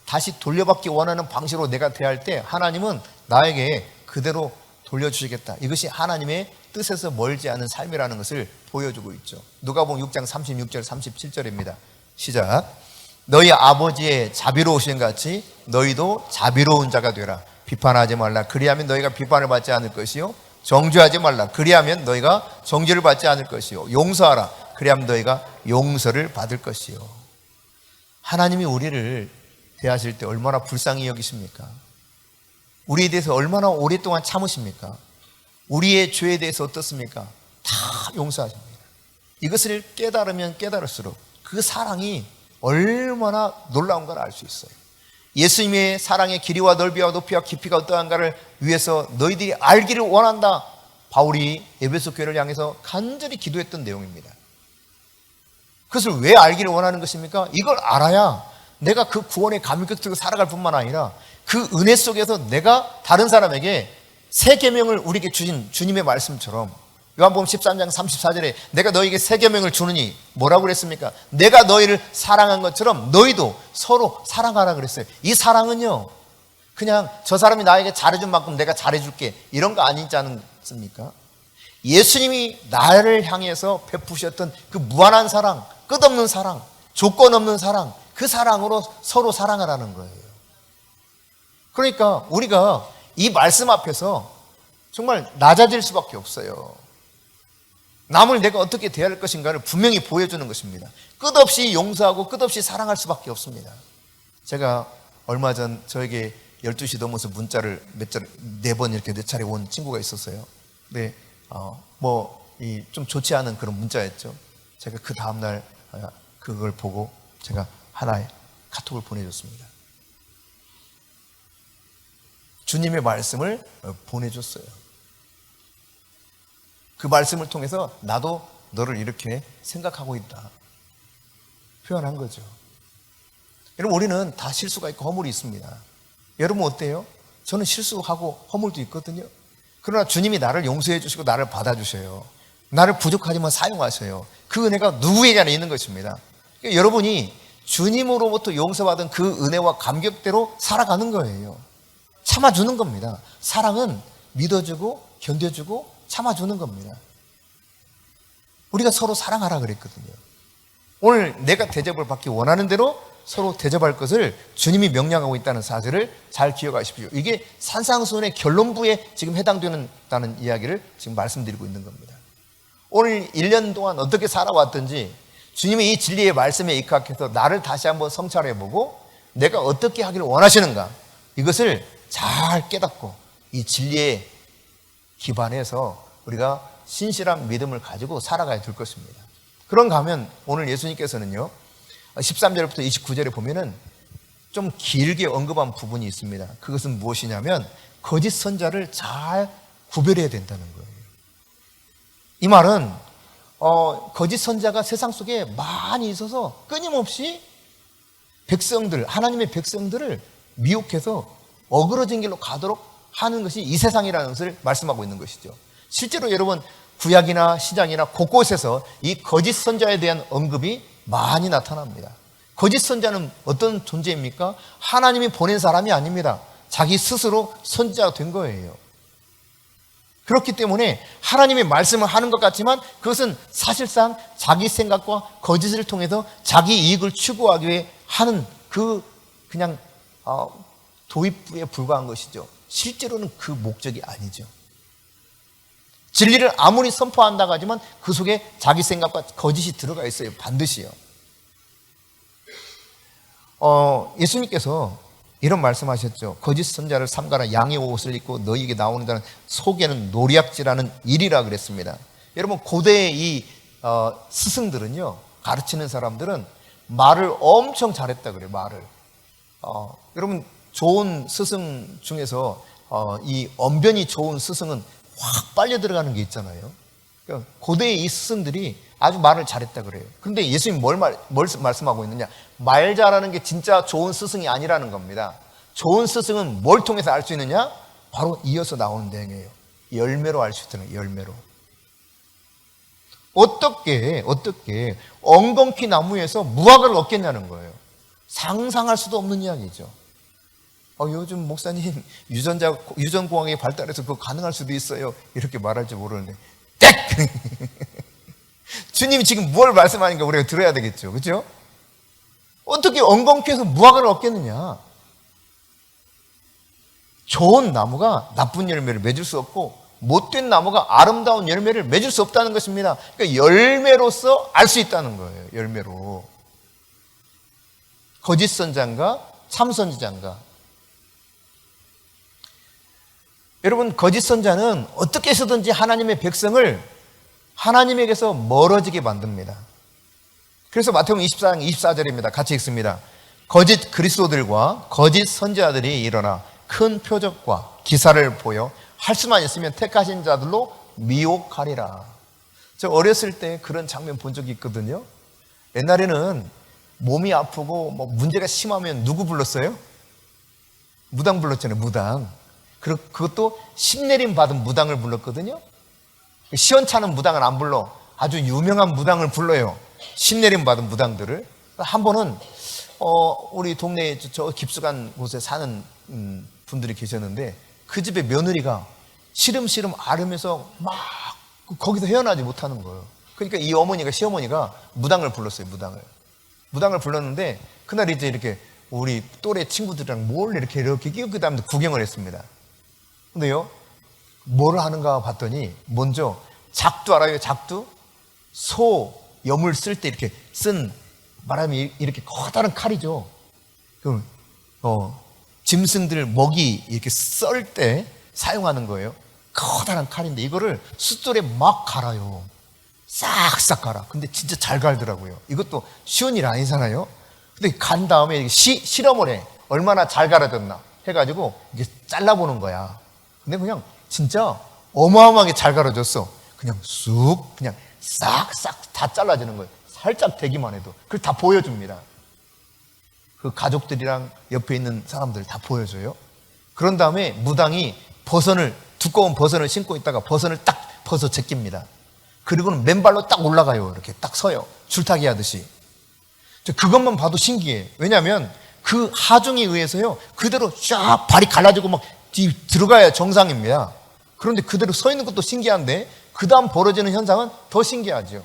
다시 돌려받기 원하는 방식으로 내가 대할 때 하나님은 나에게 그대로 돌려주시겠다. 이것이 하나님의 뜻에서 멀지 않은 삶이라는 것을 보여주고 있죠. 누가복음 6장 36절 37절입니다. 시작. 너희 아버지의 자비로우신 같이 너희도 자비로운 자가 되라. 비판하지 말라. 그리하면 너희가 비판을 받지 않을 것이요. 정죄하지 말라. 그리하면 너희가 정죄를 받지 않을 것이요. 용서하라. 그리하면 너희가 용서를 받을 것이요. 하나님이 우리를 대하실 때 얼마나 불쌍히 여기십니까? 우리에 대해서 얼마나 오랫동안 참으십니까? 우리의 죄에 대해서 어떻습니까? 다 용서하십니다. 이것을 깨달으면 깨달을수록 그 사랑이 얼마나 놀라운 걸 알 수 있어요. 예수님의 사랑의 길이와 넓이와 높이와 깊이가 어떠한가를 위해서 너희들이 알기를 원한다. 바울이 에베소 교회를 향해서 간절히 기도했던 내용입니다. 그것을 왜 알기를 원하는 것입니까? 이걸 알아야 내가 그 구원의 감격으로 살아갈 뿐만 아니라 그 은혜 속에서 내가 다른 사람에게 새 계명을 우리에게 주신 주님의 말씀처럼 요한복음 13장 34절에 내가 너희에게 새 계명을 주느니 뭐라고 그랬습니까? 내가 너희를 사랑한 것처럼 너희도 서로 사랑하라 그랬어요. 이 사랑은요 그냥 저 사람이 나에게 잘해준 만큼 내가 잘해줄게 이런 거 아니지 않습니까? 예수님이 나를 향해서 베푸셨던 그 무한한 사랑, 끝없는 사랑, 조건 없는 사랑, 그 사랑으로 서로 사랑하라는 거예요. 그러니까 우리가 이 말씀 앞에서 정말 낮아질 수밖에 없어요. 남을 내가 어떻게 대할 것인가를 분명히 보여주는 것입니다. 끝없이 용서하고 끝없이 사랑할 수밖에 없습니다. 제가 얼마 전 저에게 12시 넘어서 문자를 네 번 이렇게 네 차례 온 친구가 있었어요. 근데 좀 좋지 않은 그런 문자였죠. 제가 그 다음날 그걸 보고 제가 하나의 카톡을 보내줬습니다. 주님의 말씀을 보내줬어요. 그 말씀을 통해서 나도 너를 이렇게 생각하고 있다. 표현한 거죠. 여러분 우리는 다 실수가 있고 허물이 있습니다. 여러분 어때요? 저는 실수하고 허물도 있거든요. 그러나 주님이 나를 용서해 주시고 나를 받아주셔요. 나를 부족하지만 사용하셔요. 그 은혜가 누구에게나 있는 것입니다. 그러니까 여러분이 주님으로부터 용서받은 그 은혜와 감격대로 살아가는 거예요. 참아주는 겁니다. 사랑은 믿어주고 견뎌주고 참아주는 겁니다. 우리가 서로 사랑하라 그랬거든요. 오늘 내가 대접을 받기 원하는 대로 서로 대접할 것을 주님이 명령하고 있다는 사실을 잘 기억하십시오. 이게 산상수훈의 결론부에 지금 해당되는다는 이야기를 지금 말씀드리고 있는 겁니다. 오늘 1년 동안 어떻게 살아왔든지 주님의 이 진리의 말씀에 입각해서 나를 다시 한번 성찰해보고 내가 어떻게 하기를 원하시는가, 이것을 잘 깨닫고 이 진리에 기반해서 우리가 신실한 믿음을 가지고 살아가야 될 것입니다. 그런가 하면 오늘 예수님께서는요 13절부터 29절에 보면은 좀 길게 언급한 부분이 있습니다. 그것은 무엇이냐면 거짓 선자를 잘 구별해야 된다는 거예요. 이 말은 거짓 선자가 세상 속에 많이 있어서 끊임없이 백성들, 하나님의 백성들을 미혹해서 어그러진 길로 가도록 하는 것이 이 세상이라는 것을 말씀하고 있는 것이죠. 실제로 여러분 구약이나 시장이나 곳곳에서 이 거짓 선자에 대한 언급이 많이 나타납니다. 거짓 선자는 어떤 존재입니까? 하나님이 보낸 사람이 아닙니다. 자기 스스로 선지자가 된 거예요. 그렇기 때문에 하나님의 말씀을 하는 것 같지만 그것은 사실상 자기 생각과 거짓을 통해서 자기 이익을 추구하기 위해 하는 그냥 도입부에 불과한 것이죠. 실제로는 그 목적이 아니죠. 진리를 아무리 선포한다고 하지만 그 속에 자기 생각과 거짓이 들어가 있어요. 반드시요. 예수님께서 이런 말씀하셨죠. 거짓 선자를 삼가라. 양의 옷을 입고 너희에게 나오는 자는 속에는 노략질하는 일이라 그랬습니다. 여러분 고대의 이 스승들은요, 가르치는 사람들은 말을 엄청 잘했다 그래요. 말을. 여러분 좋은 스승 중에서 이 언변이 좋은 스승은 확 빨려 들어가는 게 있잖아요. 그러니까 고대의 이 스승들이 아주 말을 잘했다 그래요. 그런데 예수님이 뭘 말씀하고 있느냐? 말 잘하는 게 진짜 좋은 스승이 아니라는 겁니다. 좋은 스승은 뭘 통해서 알 수 있느냐? 바로 이어서 나오는 내용이에요. 열매로 알 수 있다는 거예요. 열매로. 어떻게 엉겅퀴 나무에서 무화과를 얻겠냐는 거예요. 상상할 수도 없는 이야기죠. 요즘 목사님 유전공학이 발달해서 그거 가능할 수도 있어요. 이렇게 말할지 모르는데 땡! 주님이 지금 뭘 말씀하는가 우리가 들어야 되겠죠. 그렇죠? 어떻게 엉겅퀴에서 무화과를 얻겠느냐? 좋은 나무가 나쁜 열매를 맺을 수 없고 못된 나무가 아름다운 열매를 맺을 수 없다는 것입니다. 그러니까 열매로서 알 수 있다는 거예요. 열매로. 거짓 선자인가 참 선지자인가. 여러분 거짓 선자는 어떻게 해서든지 하나님의 백성을 하나님에게서 멀어지게 만듭니다. 그래서 마태복음 24장 24절입니다. 같이 읽습니다. 거짓 그리스도들과 거짓 선지자들이 일어나 큰 표적과 기사를 보여 할 수만 있으면 택하신 자들로 미혹하리라. 저 어렸을 때 그런 장면 본 적이 있거든요. 옛날에는 몸이 아프고 문제가 심하면 누구 불렀어요? 무당 불렀잖아요. 무당. 그것도 신내림 받은 무당을 불렀거든요. 시원찮은 무당은 안 불러. 아주 유명한 무당을 불러요. 신내림 받은 무당들을. 한 번은 우리 동네에 저 깊숙한 곳에 사는 분들이 계셨는데 그 집의 며느리가 시름시름 앓으면서 막 거기서 헤어나지 못하는 거예요. 그러니까 이 어머니가 시어머니가 무당을 불렀어요. 무당을 불렀는데 그날 이제 이렇게 우리 또래 친구들이랑 몰래 이렇게 끼고 다음에 구경을 했습니다. 근데요, 뭘 하는가 봤더니 먼저 작두 알아요? 작두? 소 염을 쓸 때 이렇게 쓴 말하면 이렇게 커다란 칼이죠. 짐승들 먹이 이렇게 썰 때 사용하는 거예요. 커다란 칼인데 이거를 숫돌에 막 갈아요. 싹싹 갈아. 근데 진짜 잘 갈더라고요. 이것도 쉬운 일 아니잖아요. 근데 간 다음에 실험을 해. 얼마나 잘 갈아졌나 해가지고 이게 잘라보는 거야. 근데 그냥 진짜 어마어마하게 잘 갈아졌어. 그냥 쑥 그냥 싹싹 다 잘라지는 거예요. 살짝 대기만 해도. 그걸 다 보여줍니다. 그 가족들이랑 옆에 있는 사람들 다 보여줘요. 그런 다음에 무당이 두꺼운 버선을 신고 있다가 버선을 딱 벗어 제낍니다. 그리고는 맨발로 딱 올라가요. 이렇게 딱 서요. 줄타기 하듯이. 그것만 봐도 신기해. 왜냐하면 그 하중에 의해서요. 그대로 쫙 발이 갈라지고 막 들어가야 정상입니다. 그런데 그대로 서 있는 것도 신기한데 그 다음 벌어지는 현상은 더 신기하죠.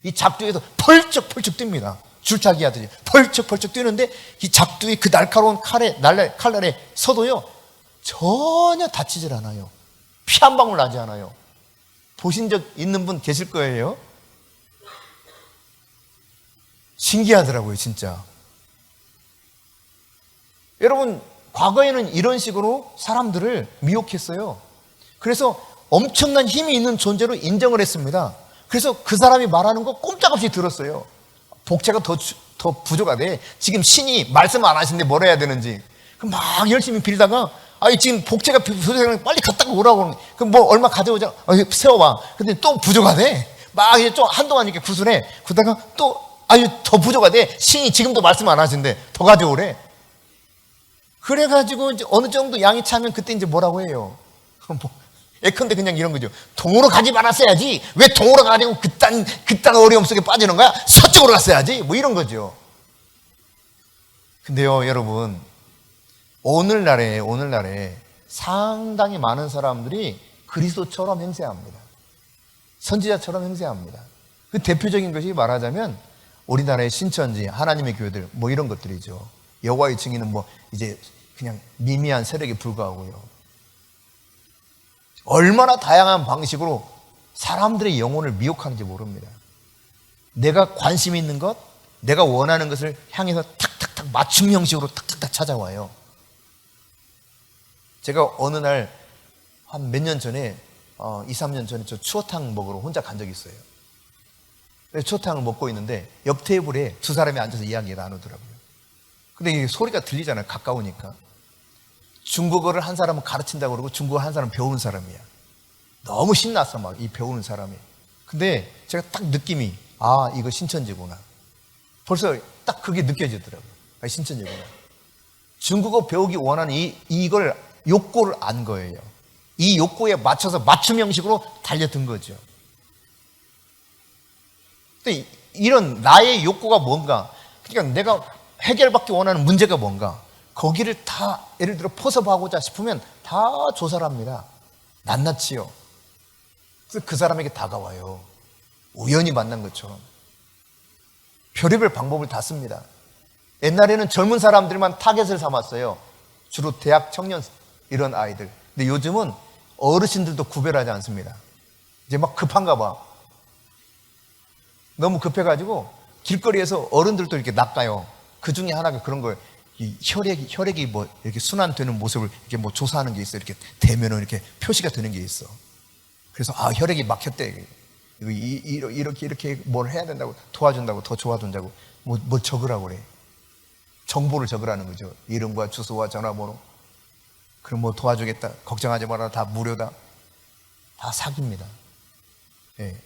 이 작두에서 펄쩍펄쩍 뜁니다. 줄타기 하듯이 펄쩍펄쩍 뛰는데 이 작두의 그 날카로운 칼날에 서도요 전혀 다치질 않아요. 피 한 방울 나지 않아요. 보신 적 있는 분 계실 거예요. 신기하더라고요, 진짜. 여러분, 과거에는 이런 식으로 사람들을 미혹했어요. 그래서 엄청난 힘이 있는 존재로 인정을 했습니다. 그래서 그 사람이 말하는 거 꼼짝없이 들었어요. 복채가 더 부족하대. 지금 신이 말씀 안 하시는데 뭘 해야 되는지. 그럼 막 열심히 빌다가, 지금 복채가 부족하니까 빨리 갔다가 오라고. 그럼 뭐 얼마 가져오자. 세워봐. 근데 또 부족하대. 막 이제 좀 한동안 이렇게 구슬해. 그러다가 또, 더 부족하대. 신이 지금도 말씀 안 하시는데 더 가져오래. 그래가지고 이제 어느 정도 양이 차면 그때 이제 뭐라고 해요. 예컨대 그냥 이런 거죠. 동으로 가지 말았어야지. 왜 동으로 가지고 그딴 어려움 속에 빠지는 거야? 서쪽으로 갔어야지. 뭐 이런 거죠. 근데요, 여러분, 오늘날에 상당히 많은 사람들이 그리스도처럼 행세합니다. 선지자처럼 행세합니다. 그 대표적인 것이 말하자면 우리나라의 신천지, 하나님의 교회들, 뭐 이런 것들이죠. 여호와의 증인은 뭐 이제 그냥 미미한 세력에 불과하고요. 얼마나 다양한 방식으로 사람들의 영혼을 미혹하는지 모릅니다. 내가 관심 있는 것, 내가 원하는 것을 향해서 탁탁탁 맞춤 형식으로 탁탁탁 찾아와요. 제가 어느 날 한 몇 년 전에 2, 3년 전에 저 추어탕 먹으러 혼자 간 적이 있어요. 추어탕을 먹고 있는데 옆 테이블에 두 사람이 앉아서 이야기 나누더라고요. 근데 이게 소리가 들리잖아요. 가까우니까. 중국어를 한 사람은 가르친다고 그러고 중국어 한 사람은 배우는 사람이야. 너무 신났어, 막, 이 배우는 사람이. 근데 제가 딱 느낌이, 이거 신천지구나. 벌써 딱 그게 느껴지더라고요. 신천지구나. 중국어 배우기 원하는 이걸 욕구를 안 거예요. 이 욕구에 맞춰서 맞춤 형식으로 달려든 거죠. 근데 이런 나의 욕구가 뭔가, 그러니까 내가 해결받기 원하는 문제가 뭔가, 거기를 다 예를 들어 포섭하고자 싶으면 다 조사를 합니다. 낱낱이요. 그래서 그 사람에게 다가와요. 우연히 만난 것처럼. 별의별 방법을 다 씁니다. 옛날에는 젊은 사람들만 타겟을 삼았어요. 주로 대학 청년 이런 아이들. 근데 요즘은 어르신들도 구별하지 않습니다. 이제 막 급한가 봐. 너무 급해가지고 길거리에서 어른들도 이렇게 낚아요. 그 중에 하나가 그런 거예요. 이 혈액이 뭐 이렇게 순환되는 모습을 이렇게 뭐 조사하는 게 있어. 이렇게 대면은 이렇게 표시가 되는 게 있어. 그래서 혈액이 막혔대. 이렇게 뭘 해야 된다고 도와준다고 더 도와준다고 뭐 적으라고 그래. 정보를 적으라는 거죠. 이름과 주소와 전화번호. 그럼 뭐 도와주겠다. 걱정하지 마라. 다 무료다. 다 사기입니다. 예.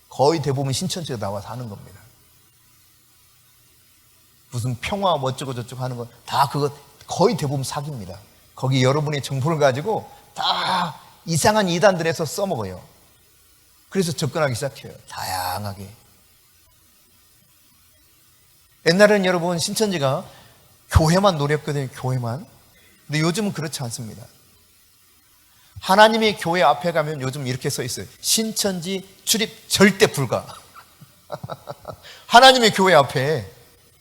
거의 대부분 신천지에 나와서 하는 겁니다. 무슨 평화 어쩌고 저쩌고 하는 건 다 그거 거의 대부분 사기입니다. 거기 여러분의 정보를 가지고 다 이상한 이단들에서 써먹어요. 그래서 접근하기 시작해요. 다양하게. 옛날에는 여러분 신천지가 교회만 노렸거든요. 교회만. 근데 요즘은 그렇지 않습니다. 하나님의 교회 앞에 가면 요즘 이렇게 써 있어요. 신천지 출입 절대 불가. 하나님의 교회 앞에.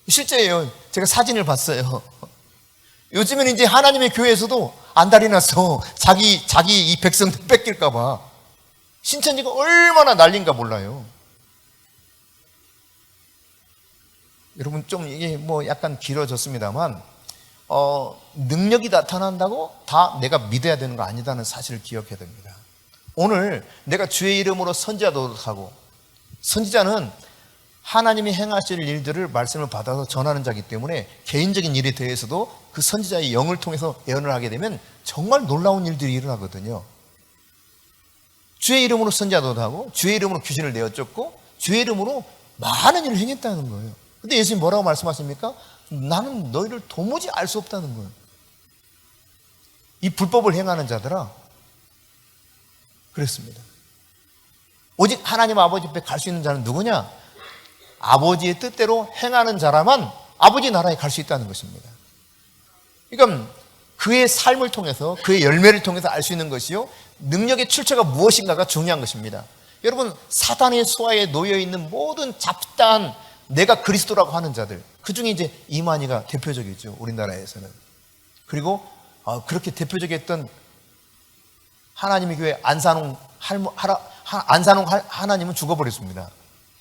실제예요. 제가 사진을 봤어요. 요즘은 이제 하나님의 교회에서도 안달이 났어. 자기 이 백성들 뺏길까봐. 신천지가 얼마나 난린가 몰라요. 여러분 좀 이게 뭐 약간 길어졌습니다만 능력이 나타난다고 다 내가 믿어야 되는 거 아니다는 사실을 기억해야 됩니다. 오늘 내가 주의 이름으로 선지자 노릇하고, 선지자는 하나님이 행하실 일들을 말씀을 받아서 전하는 자이기 때문에 개인적인 일에 대해서도 그 선지자의 영을 통해서 예언을 하게 되면 정말 놀라운 일들이 일어나거든요. 주의 이름으로 선지자 노릇하고 주의 이름으로 귀신을 내어쫓고 주의 이름으로 많은 일을 행했다는 거예요. 근데 예수님 뭐라고 말씀하십니까? 나는 너희를 도무지 알 수 없다는 거예요. 이 불법을 행하는 자들아, 그랬습니다. 오직 하나님 아버지 앞에 갈 수 있는 자는 누구냐? 아버지의 뜻대로 행하는 자라만 아버지 나라에 갈 수 있다는 것입니다. 그러니까 그의 삶을 통해서, 그의 열매를 통해서 알 수 있는 것이요, 능력의 출처가 무엇인가가 중요한 것입니다. 여러분, 사단의 수하에 놓여 있는 모든 잡다한 내가 그리스도라고 하는 자들, 그 중에 이제 이만희가 대표적이죠, 우리나라에서는. 그리고 그렇게 대표적이었던 하나님의 교회 안산홍 하나님은 죽어버렸습니다.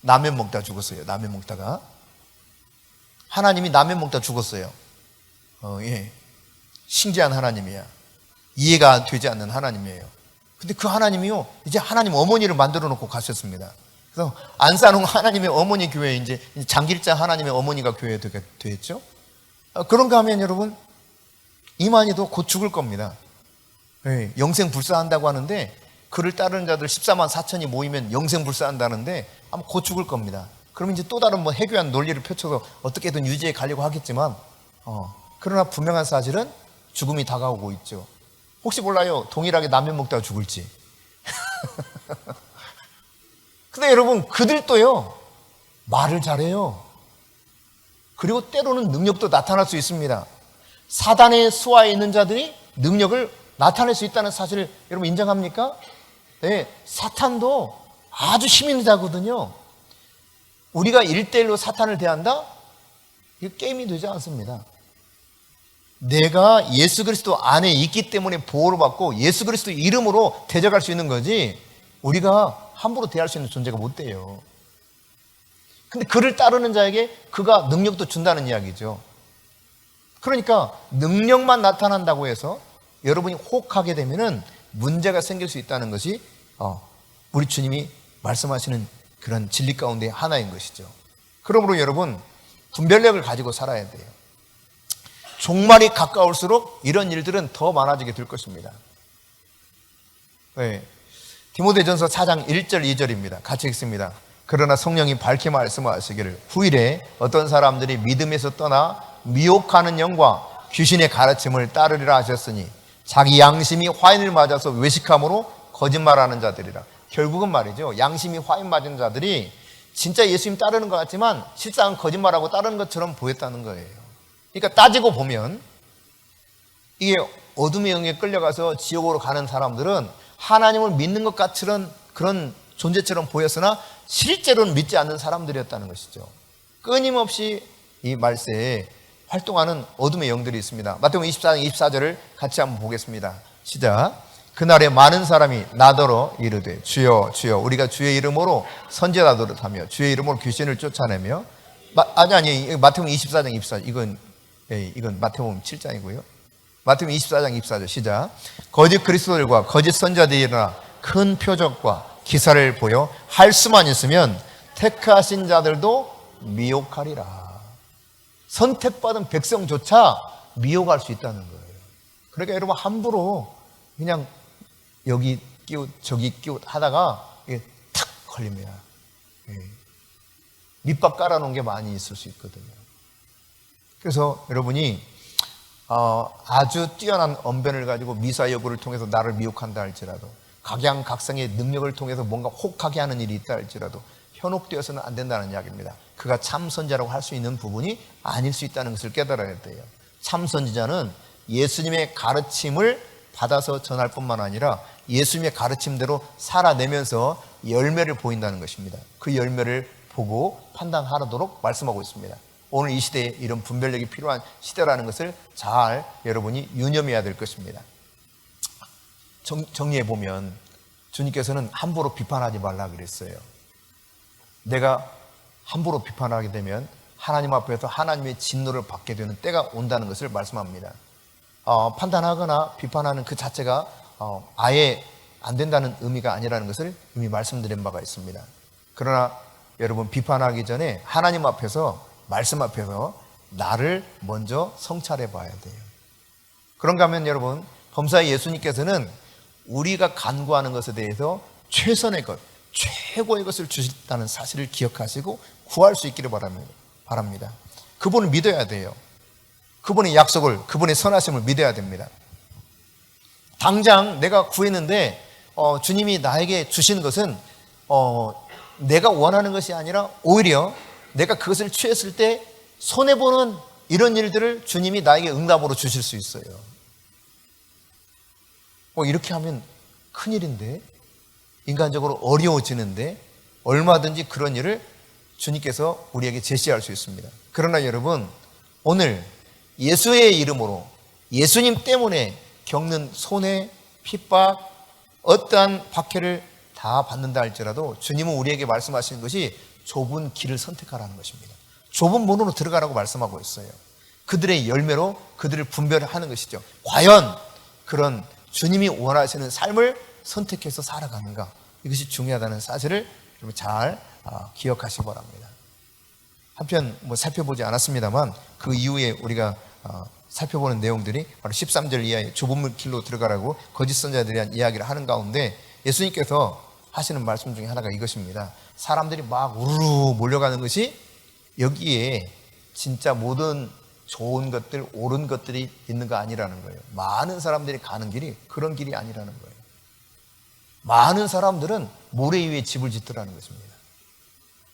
라면 먹다 죽었어요. 라면 먹다가 하나님이 라면 먹다 죽었어요. 예. 신기한 하나님이야. 이해가 되지 않는 하나님이에요. 근데 그 하나님이요, 이제 하나님 어머니를 만들어 놓고 가셨습니다. 그래서 안산홍 하나님의 어머니 교회에 이제 장길자 하나님의 어머니가 교회에 되겠죠. 그런가 하면 여러분, 이만희도 곧 죽을 겁니다. 예, 영생불사한다고 하는데, 그를 따르는 자들 14만 4천이 모이면 영생불사한다는데 아마 곧 죽을 겁니다. 그러면 이제 또 다른 해교한 논리를 펼쳐서 어떻게든 유지해 가려고 하겠지만, 그러나 분명한 사실은 죽음이 다가오고 있죠. 혹시 몰라요, 동일하게 라면 먹다가 죽을지. 근데 여러분, 그들도요, 말을 잘해요. 그리고 때로는 능력도 나타날 수 있습니다. 사단의 수하에 있는 자들이 능력을 나타낼 수 있다는 사실을 여러분 인정합니까? 네, 사탄도 아주 힘 있는 자거든요. 우리가 1대1로 사탄을 대한다? 이거 게임이 되지 않습니다. 내가 예수 그리스도 안에 있기 때문에 보호를 받고 예수 그리스도 이름으로 대적할 수 있는 거지, 우리가 함부로 대할 수 있는 존재가 못 돼요. 근데 그를 따르는 자에게 그가 능력도 준다는 이야기죠. 그러니까 능력만 나타난다고 해서 여러분이 혹하게 되면은 문제가 생길 수 있다는 것이 우리 주님이 말씀하시는 그런 진리 가운데 하나인 것이죠. 그러므로 여러분, 분별력을 가지고 살아야 돼요. 종말이 가까울수록 이런 일들은 더 많아지게 될 것입니다. 네. 디모데전서 4장 1절 2절입니다. 같이 읽습니다. 그러나 성령이 밝게 말씀하시기를 후일에 어떤 사람들이 믿음에서 떠나 미혹하는 영과 귀신의 가르침을 따르리라 하셨으니 자기 양심이 화인을 맞아서 외식함으로 거짓말하는 자들이라. 결국은 말이죠, 양심이 화인 맞은 자들이 진짜 예수님 따르는 것 같지만 실상은 거짓말하고 따르는 것처럼 보였다는 거예요. 그러니까 따지고 보면 이게 어둠의 영에 끌려가서 지옥으로 가는 사람들은 하나님을 믿는 것 같은 그런 존재처럼 보였으나 실제로는 믿지 않는 사람들이었다는 것이죠. 끊임없이 이 말세에 활동하는 어둠의 영들이 있습니다. 마태복음 24장 24절을 같이 한번 보겠습니다. 시작. 그날에 많은 사람이 나더러 이르되 주여 주여 우리가 주의 이름으로 선지자 노릇하며 주의 이름으로 귀신을 쫓아내며 아니 마태복음 24장 24절 이건 마태복음 7장이고요. 마태복음 24장 24절 시작. 거짓 그리스도들과 거짓 선지자들이 일어나 큰 표적과 기사를 보여 할 수만 있으면 택하신 자들도 미혹하리라. 선택받은 백성조차 미혹할 수 있다는 거예요. 그러니까 여러분, 함부로 그냥 여기 끼웃 저기 끼웃 하다가 이게 탁 걸립니다. 밑밥 깔아놓은 게 많이 있을 수 있거든요. 그래서 여러분이 아주 뛰어난 언변을 가지고 미사여구를 통해서 나를 미혹한다 할지라도, 각양각성의 능력을 통해서 뭔가 혹하게 하는 일이 있다 할지라도 현혹되어서는 안 된다는 이야기입니다. 그가 참 선지자라고 할 수 있는 부분이 아닐 수 있다는 것을 깨달아야 돼요. 참 선지자는 예수님의 가르침을 받아서 전할 뿐만 아니라 예수님의 가르침대로 살아내면서 열매를 보인다는 것입니다. 그 열매를 보고 판단하도록 말씀하고 있습니다. 오늘 이 시대에 이런 분별력이 필요한 시대라는 것을 잘 여러분이 유념해야 될 것입니다. 정리해 보면 주님께서는 함부로 비판하지 말라 그랬어요. 내가 함부로 비판하게 되면 하나님 앞에서 하나님의 진노를 받게 되는 때가 온다는 것을 말씀합니다. 판단하거나 비판하는 그 자체가 아예 안 된다는 의미가 아니라는 것을 이미 말씀드린 바가 있습니다. 그러나 여러분, 비판하기 전에 하나님 앞에서, 말씀 앞에서 나를 먼저 성찰해 봐야 돼요. 그런가 하면 여러분, 범사의 예수님께서는 우리가 간구하는 것에 대해서 최선의 것, 최고의 것을 주셨다는 사실을 기억하시고 구할 수 있기를 바랍니다. 그분을 믿어야 돼요. 그분의 약속을, 그분의 선하심을 믿어야 됩니다. 당장 내가 구했는데 주님이 나에게 주신 것은 내가 원하는 것이 아니라 오히려 내가 그것을 취했을 때 손해보는 이런 일들을 주님이 나에게 응답으로 주실 수 있어요. 이렇게 하면 큰일인데, 인간적으로 어려워지는데 얼마든지 그런 일을 주님께서 우리에게 제시할 수 있습니다. 그러나 여러분, 오늘 예수의 이름으로 예수님 때문에 겪는 손해, 핍박, 어떠한 박해를 다 받는다 할지라도 주님은 우리에게 말씀하시는 것이 좁은 길을 선택하라는 것입니다. 좁은 문으로 들어가라고 말씀하고 있어요. 그들의 열매로 그들을 분별하는 것이죠. 과연 그런 주님이 원하시는 삶을 선택해서 살아가는가, 이것이 중요하다는 사실을 여러분 잘 기억하시기 바랍니다. 한편 살펴보지 않았습니다만 그 이후에 우리가 살펴보는 내용들이 바로 13절 이하의 좁은 길로 들어가라고 거짓 선자들에 대한 이야기를 하는 가운데 예수님께서 하시는 말씀 중에 하나가 이것입니다. 사람들이 막 우르르 몰려가는 것이 여기에 진짜 모든 좋은 것들, 옳은 것들이 있는 거 아니라는 거예요. 많은 사람들이 가는 길이 그런 길이 아니라는 거예요. 많은 사람들은 모래 위에 집을 짓더라는 것입니다.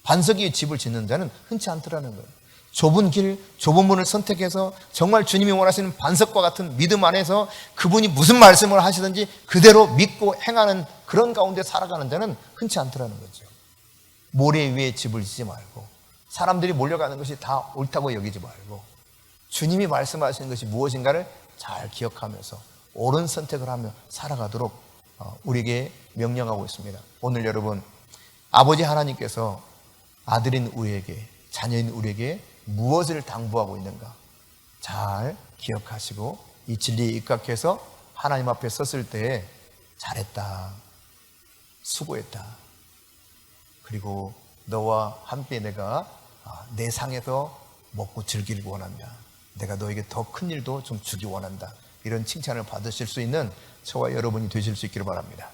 반석 위에 집을 짓는 자는 흔치 않더라는 거예요. 좁은 길, 좁은 문을 선택해서 정말 주님이 원하시는 반석과 같은 믿음 안에서 그분이 무슨 말씀을 하시든지 그대로 믿고 행하는 그런 가운데 살아가는 자는 흔치 않더라는 거죠. 모래 위에 집을 짓지 말고 사람들이 몰려가는 것이 다 옳다고 여기지 말고 주님이 말씀하시는 것이 무엇인가를 잘 기억하면서 옳은 선택을 하며 살아가도록 우리에게 명령하고 있습니다. 오늘 여러분, 아버지 하나님께서 아들인 우리에게, 자녀인 우리에게 무엇을 당부하고 있는가 잘 기억하시고 이 진리에 입각해서 하나님 앞에 섰을 때 잘했다, 수고했다, 그리고 너와 함께 내가 내 상에서 먹고 즐기길 원한다, 내가 너에게 더 큰 일도 좀 주기 원한다, 이런 칭찬을 받으실 수 있는 저와 여러분이 되실 수 있기를 바랍니다.